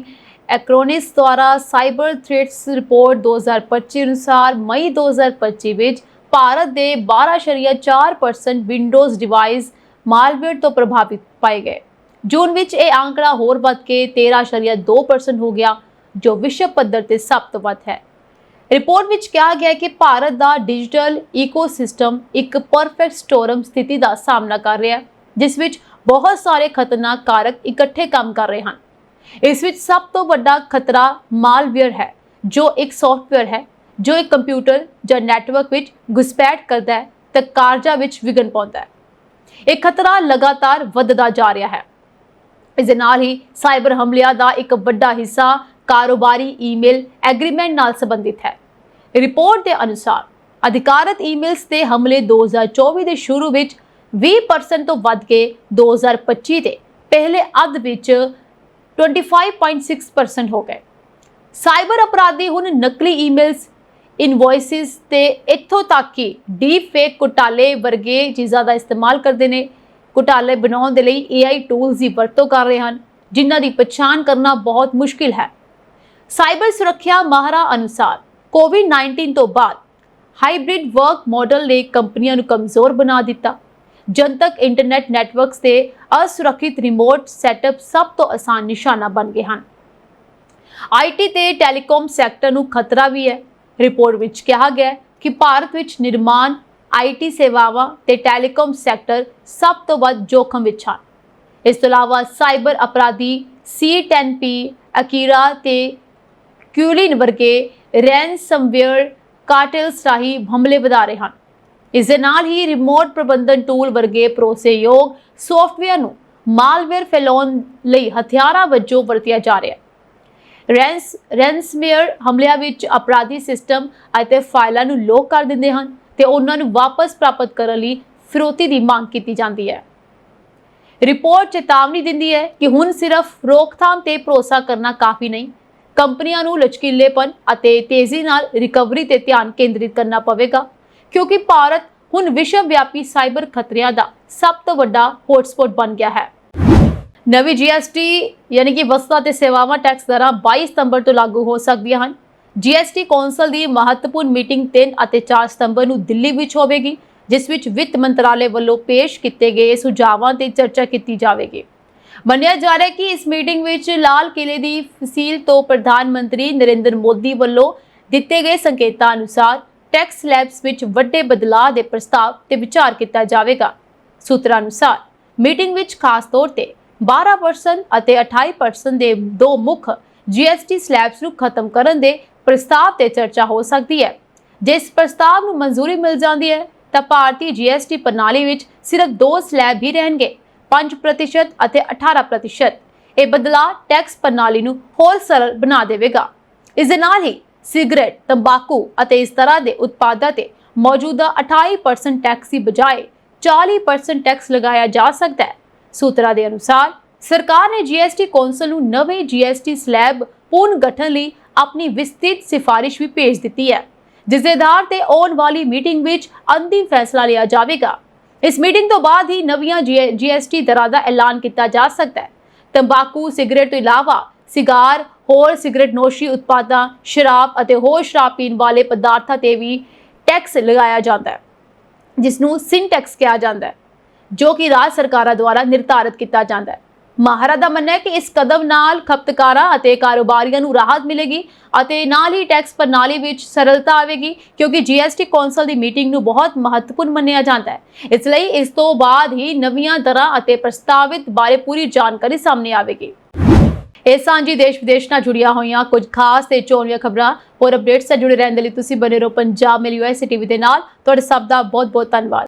एक्रोनिस द्वारा साइबर थ्रेट्स रिपोर्ट 2025 अनुसार मई 2025 ਵਿੱਚ ਭਾਰਤ ਦੇ 12.4% ਵਿੰਡੋਜ਼ ਡਿਵਾਈਸ ਮਾਲਵੇਅਰ ਤੋਂ ਪ੍ਰਭਾਵਿਤ ਪਾਏ ਗਏ। ਜੂਨ ਵਿੱਚ ਇਹ ਆંકੜਾ ਹੋਰ ਵੱਧ ਕੇ 13.2% ਹੋ ਗਿਆ, ਜੋ ਵਿਸ਼ਵ ਪੱਧਰ ਤੇ ਸਭ ਤੋਂ ਵੱਧ ਹੈ। ਰਿਪੋਰਟ ਵਿੱਚ ਕਿਹਾ ਗਿਆ ਕਿ ਭਾਰਤ ਦਾ ਡਿਜੀਟਲ ਇਕੋਸਿਸਟਮ ਇੱਕ ਪਰਫੈਕਟ ਸਟੋਰਮ ਸਥਿਤੀ ਦਾ ਸਾਹਮਣਾ ਕਰ ਰਿਹਾ ਹੈ, ਜਿਸ ਵਿੱਚ ਬਹੁਤ ਸਾਰੇ ਖਤਰਨਾਕ ਕਾਰਕ ਇਕੱਠੇ ਕੰਮ ਕਰ ਰਹੇ ਹਨ। ਇਸ ਵਿੱਚ ਸਭ ਤੋਂ ਵੱਡਾ ਖਤਰਾ ਮਾਲਵੇਅਰ ਹੈ, ਜੋ ਇੱਕ ਸੌਫਟਵੇਅਰ ਹੈ ਜੋ ਇੱਕ ਕੰਪਿਊਟਰ ਜਾਂ ਨੈਟਵਰਕ ਵਿੱਚ ਘੁਸਪੈਠ ਕਰਦਾ ਹੈ ਤੇ ਕਾਰਜਾਂ ਵਿੱਚ ਵਿਘਨ ਪਾਉਂਦਾ ਹੈ। ਇਹ ਖਤਰਾ ਲਗਾਤਾਰ ਵੱਧਦਾ ਜਾ ਰਿਹਾ ਹੈ। ਇਸ ਦੇ ਨਾਲ ਹੀ ਸਾਈਬਰ ਹਮਲਿਆਂ ਦਾ ਇੱਕ ਵੱਡਾ ਹਿੱਸਾ ਕਾਰੋਬਾਰੀ ਈਮੇਲ ਐਗਰੀਮੈਂਟ ਨਾਲ ਸੰਬੰਧਿਤ ਹੈ। ਰਿਪੋਰਟ ਦੇ ਅਨੁਸਾਰ ਅਧਿਕਾਰਤ ਈਮੇਲਸ ਤੇ ਹਮਲੇ 2024 ਦੇ ਸ਼ੁਰੂ ਵਿੱਚ 20% ਤੋਂ ਵੱਧ ਕੇ 2025 ਦੇ ਪਹਿਲੇ ਅੱਧ ਵਿੱਚ 25.6% ਹੋ ਗਏ। ਸਾਈਬਰ ਅਪਰਾਧੀ ਹੁਣ ਨਕਲੀ ਈਮੇਲਸ, ਇਨਵੌਇਸਿਸ ਤੇ ਇੱਥੋਂ ਤੱਕ ਕਿ ਡੀਪ ਫੇਕ ਘੁਟਾਲੇ ਵਰਗੇ ਚੀਜ਼ਾਂ ਦਾ ਇਸਤੇਮਾਲ ਕਰਦੇ ਨੇ। ਘੁਟਾਲੇ ਬਣਾਉਣ ਦੇ ਲਈ AI ਟੂਲਸ ਦੀ ਵਰਤੋਂ ਕਰ ਰਹੇ ਹਨ, ਜਿਨ੍ਹਾਂ ਦੀ ਪਛਾਣ ਕਰਨਾ ਬਹੁਤ ਮੁਸ਼ਕਿਲ ਹੈ। ਸਾਈਬਰ ਸੁਰੱਖਿਆ ਮਾਹਰਾਂ ਅਨੁਸਾਰ ਕੋਵਿਡ-19 ਤੋਂ ਬਾਅਦ ਹਾਈਬ੍ਰਿਡ ਵਰਕ ਮਾਡਲ ਨੇ ਕੰਪਨੀਆਂ ਨੂੰ ਕਮਜ਼ੋਰ ਬਣਾ ਦਿੱਤਾ। ਜਨਤਕ ਇੰਟਰਨੈਟ ਨੈਟਵਰਕਸ ਤੇ ਅਸੁਰੱਖਿਅਤ ਰਿਮੋਟ ਸੈਟਅਪ ਸਭ ਤੋਂ ਆਸਾਨ ਨਿਸ਼ਾਨਾ ਬਣ ਗਏ ਹਨ। IT ਤੇ ਟੈਲੀਕਾਮ ਸੈਕਟਰ ਨੂੰ ਖਤਰਾ ਵੀ ਹੈ। ਰਿਪੋਰਟ ਵਿੱਚ ਕਿਹਾ ਗਿਆ ਕਿ ਭਾਰਤ ਵਿੱਚ ਨਿਰਮਾਣ, IT ਸੇਵਾਵਾਂ ਤੇ ਟੈਲੀਕਾਮ ਸੈਕਟਰ ਸਭ ਤੋਂ ਵੱਧ ਜੋਖਮ ਵਿੱਚ ਹਨ। ਇਸ ਤੋਂ ਇਲਾਵਾ ਸਾਈਬਰ ਅਪਰਾਧੀ C10P, ਅਕੀਰਾ ਤੇ ਕਿਊਲਿਨ ਵਰਗੇ ਰੈਨਸਮਵੇਅਰ ਕਾਰਟੇਲਸ ਰਾਹੀਂ ਹਮਲੇ ਵਧਾ ਰਹੇ ਹਨ। ਇਸ ਦੇ ਨਾਲ ਹੀ ਰਿਮੋਟ ਪ੍ਰਬੰਧਨ ਟੂਲ ਵਰਗੇ ਭਰੋਸੇਯੋਗ ਸੌਫਟਵੇਅਰ ਨੂੰ ਮਾਲਵੇਅਰ ਫੈਲਾਉਣ ਲਈ ਹਥਿਆਰਾਂ ਵਜੋਂ ਵਰਤਿਆ ਜਾ ਰਿਹਾ ਹੈ। ਰੈਨਸਮਵੇਅਰ ਹਮਲਿਆਂ ਵਿੱਚ ਅਪਰਾਧੀ ਸਿਸਟਮ ਅਤੇ ਫਾਈਲਾਂ ਨੂੰ ਲੌਕ ਕਰ ਦਿੰਦੇ ਹਨ ਤੇ ਉਹਨਾਂ ਨੂੰ ਵਾਪਸ ਪ੍ਰਾਪਤ ਕਰਨ ਲਈ ਫਿਰੌਤੀ ਦੀ ਮੰਗ ਕੀਤੀ ਜਾਂਦੀ ਹੈ। ਰਿਪੋਰਟ ਚੇਤਾਵਨੀ ਦਿੰਦੀ ਹੈ ਕਿ ਹੁਣ ਸਿਰਫ ਰੋਕਥਾਮ ਤੇ ਭਰੋਸਾ ਕਰਨਾ ਕਾਫੀ ਨਹੀਂ, ਕੰਪਨੀਆਂ ਨੂੰ ਲਚਕੀਲੇਪਨ ਅਤੇ ਤੇਜ਼ੀ ਨਾਲ ਰਿਕਵਰੀ ਤੇ ਧਿਆਨ ਕੇਂਦਰਿਤ ਕਰਨਾ ਪਵੇਗਾ, ਕਿਉਂਕਿ ਭਾਰਤ ਹੁਣ ਵਿਸ਼ਵ ਵਿਆਪੀ ਸਾਈਬਰ ਖਤਰਿਆਂ ਦਾ ਸਭ ਤੋਂ ਵੱਡਾ ਹੌਟਸਪੌਟ ਬਣ ਗਿਆ ਹੈ। ਨਵੀਂ GST ਯਾਨੀ ਕਿ ਵਸਤਾਂ ਤੇ ਸੇਵਾਵਾਂ ਟੈਕਸ ਦਰਾਂ 22 ਸਤੰਬਰ ਤੋਂ ਲਾਗੂ ਹੋ ਸਕਦੀਆਂ ਹਨ। GST ਕੌਂਸਲ ਦੀ ਮਹੱਤਵਪੂਰਨ ਮੀਟਿੰਗ 3 ਅਤੇ 4 ਸਤੰਬਰ ਨੂੰ ਦਿੱਲੀ ਵਿੱਚ ਹੋਵੇਗੀ, ਜਿਸ ਵਿੱਚ ਵਿੱਤ ਮੰਤਰਾਲੇ ਵੱਲੋਂ ਪੇਸ਼ ਕੀਤੇ ਗਏ ਸੁਝਾਵਾਂ ਤੇ ਚਰਚਾ ਕੀਤੀ ਜਾਵੇਗੀ। ਮੰਨਿਆ ਜਾ ਰਿਹਾ ਹੈ ਕਿ ਇਸ ਮੀਟਿੰਗ ਵਿੱਚ ਲਾਲ ਕਿਲੇ ਦੀ ਫਸੀਲ ਤੋਂ ਪ੍ਰਧਾਨ ਮੰਤਰੀ ਨਰਿੰਦਰ ਮੋਦੀ ਵੱਲੋਂ ਦਿੱਤੇ ਗਏ ਸੰਕੇਤਾਂ ਅਨੁਸਾਰ ਟੈਕਸ ਸਲੈਬਸ ਵਿੱਚ ਵੱਡੇ ਬਦਲਾਅ ਦੇ ਪ੍ਰਸਤਾਵ ਤੇ ਵਿਚਾਰ ਕੀਤਾ ਜਾਵੇਗਾ। ਸੂਤਰਾਂ ਅਨੁਸਾਰ ਮੀਟਿੰਗ ਵਿੱਚ ਖਾਸ ਤੌਰ ਤੇ 12% ਅਤੇ 28% ਦੇ ਦੋ ਮੁੱਖ GST ਸਲੈਬਸ ਨੂੰ ਖਤਮ ਕਰਨ ਦੇ ਪ੍ਰਸਤਾਵ ਤੇ ਚਰਚਾ ਹੋ ਸਕਦੀ ਹੈ। ਜੇ ਇਸ ਪ੍ਰਸਤਾਵ ਨੂੰ ਮਨਜ਼ੂਰੀ ਮਿਲ ਜਾਂਦੀ ਹੈ ਤਾਂ ਭਾਰਤੀ GST ਪ੍ਰਣਾਲੀ ਵਿੱਚ ਸਿਰਫ ਦੋ ਸਲੈਬ ਹੀ ਰਹਿਣਗੇ, 5% ਅਤੇ 18%। ਇਹ ਬਦਲਾਅ ਟੈਕਸ ਪ੍ਰਣਾਲੀ ਨੂੰ ਹੋਰ ਸਰਲ ਬਣਾ ਦੇਵੇਗਾ। ਇਸ ਦੇ ਨਾਲ ਹੀ ਸਿਗਰਟ, ਤੰਬਾਕੂ ਅਤੇ ਇਸ ਤਰ੍ਹਾਂ ਦੇ ਉਤਪਾਦਾਂ ਤੇ ਮੌਜੂਦਾ 28% ਟੈਕਸ ਦੀ ਬਜਾਏ 40% ਟੈਕਸ ਲਗਾਇਆ ਜਾ ਸਕਦਾ ਹੈ। ਸੂਤਰਾਂ ਦੇ ਅਨੁਸਾਰ ਸਰਕਾਰ ਨੇ GST ਕੌਂਸਲ ਨੂੰ ਨਵੇਂ GST ਸਲੈਬ ਪੁਨਰ ਗਠਨ ਲਈ ਆਪਣੀ ਵਿਸਤ੍ਰਿਤ ਸਿਫਾਰਿਸ਼ ਵੀ ਭੇਜ ਦਿੱਤੀ ਹੈ, ਜਿਸ ਦੇ ਆਧਾਰ ਤੇ ਆਉਣ ਵਾਲੀ ਮੀਟਿੰਗ ਵਿੱਚ ਅੰਤਿਮ ਫੈਸਲਾ ਲਿਆ ਜਾਵੇਗਾ। ਇਸ ਮੀਟਿੰਗ ਤੋਂ ਬਾਅਦ ਹੀ ਨਵੀਆਂ GST ਦਰਾਂ ਦਾ ਐਲਾਨ ਕੀਤਾ ਜਾ ਸਕਦਾ ਹੈ। ਤੰਬਾਕੂ, ਸਿਗਰਟ ਤੋਂ ਇਲਾਵਾ ਸਿਗਾਰ, ਹੋਰ ਸਿਗਰਟ ਨੋਸ਼ੀ ਉਤਪਾਦਾਂ, ਸ਼ਰਾਬ ਅਤੇ ਹੋਰ ਸ਼ਰਾਬ ਪੀਣ ਵਾਲੇ ਪਦਾਰਥਾਂ ਤੇ ਵੀ ਟੈਕਸ ਲਗਾਇਆ ਜਾਂਦਾ ਹੈ, ਜਿਸ ਨੂੰ sin ਟੈਕਸ ਕਿਹਾ ਜਾਂਦਾ ਹੈ, ਜੋ ਕਿ ਰਾਜ ਸਰਕਾਰਾਂ ਦੁਆਰਾ ਨਿਰਧਾਰਿਤ ਕੀਤਾ ਜਾਂਦਾ ਹੈ। ਮਾਹਰਾਂ ਦਾ ਮੰਨਣਾ ਹੈ ਕਿ ਇਸ ਕਦਮ ਨਾਲ ਖਪਤਕਾਰਾਂ ਅਤੇ ਕਾਰੋਬਾਰੀਆਂ ਨੂੰ ਰਾਹਤ ਮਿਲੇਗੀ ਅਤੇ ਨਾਲ ਹੀ ਟੈਕਸ ਪ੍ਰਣਾਲੀ ਵਿੱਚ ਸਰਲਤਾ ਆਵੇਗੀ, ਕਿਉਂਕਿ GST ਕੌਂਸਲ ਦੀ ਮੀਟਿੰਗ ਨੂੰ ਬਹੁਤ ਮਹੱਤਵਪੂਰਨ ਮੰਨਿਆ ਜਾਂਦਾ ਹੈ। ਇਸ ਲਈ ਇਸ ਤੋਂ ਬਾਅਦ ਹੀ ਨਵੀਆਂ ਦਰਾਂ ਅਤੇ ਪ੍ਰਸਤਾਵਿਤ ਬਾਰੇ ਪੂਰੀ ਜਾਣਕਾਰੀ ਸਾਹਮਣੇ ਆਵੇਗੀ। ਇਹ ਸਾਂਝੀ ਦੇਸ਼ ਵਿਦੇਸ਼ ਨਾਲ ਜੁੜੀਆਂ ਹੋਈਆਂ ਕੁਝ ਖਾਸ ਤੇ ਚੋਣਵੀਆਂ ਖਬਰਾਂ ਹੋਰ ਅਪਡੇਟਸ ਨਾਲ ਜੁੜੇ ਰਹਿਣ ਦੇ ਲਈ ਤੁਸੀਂ ਬਣੇ ਰਹੋ ਪੰਜਾਬ ਮੇਲ USA TV ਦੇ ਨਾਲ। ਤੁਹਾਡੇ ਸਭ ਦਾ ਬਹੁਤ ਬਹੁਤ ਧੰਨਵਾਦ।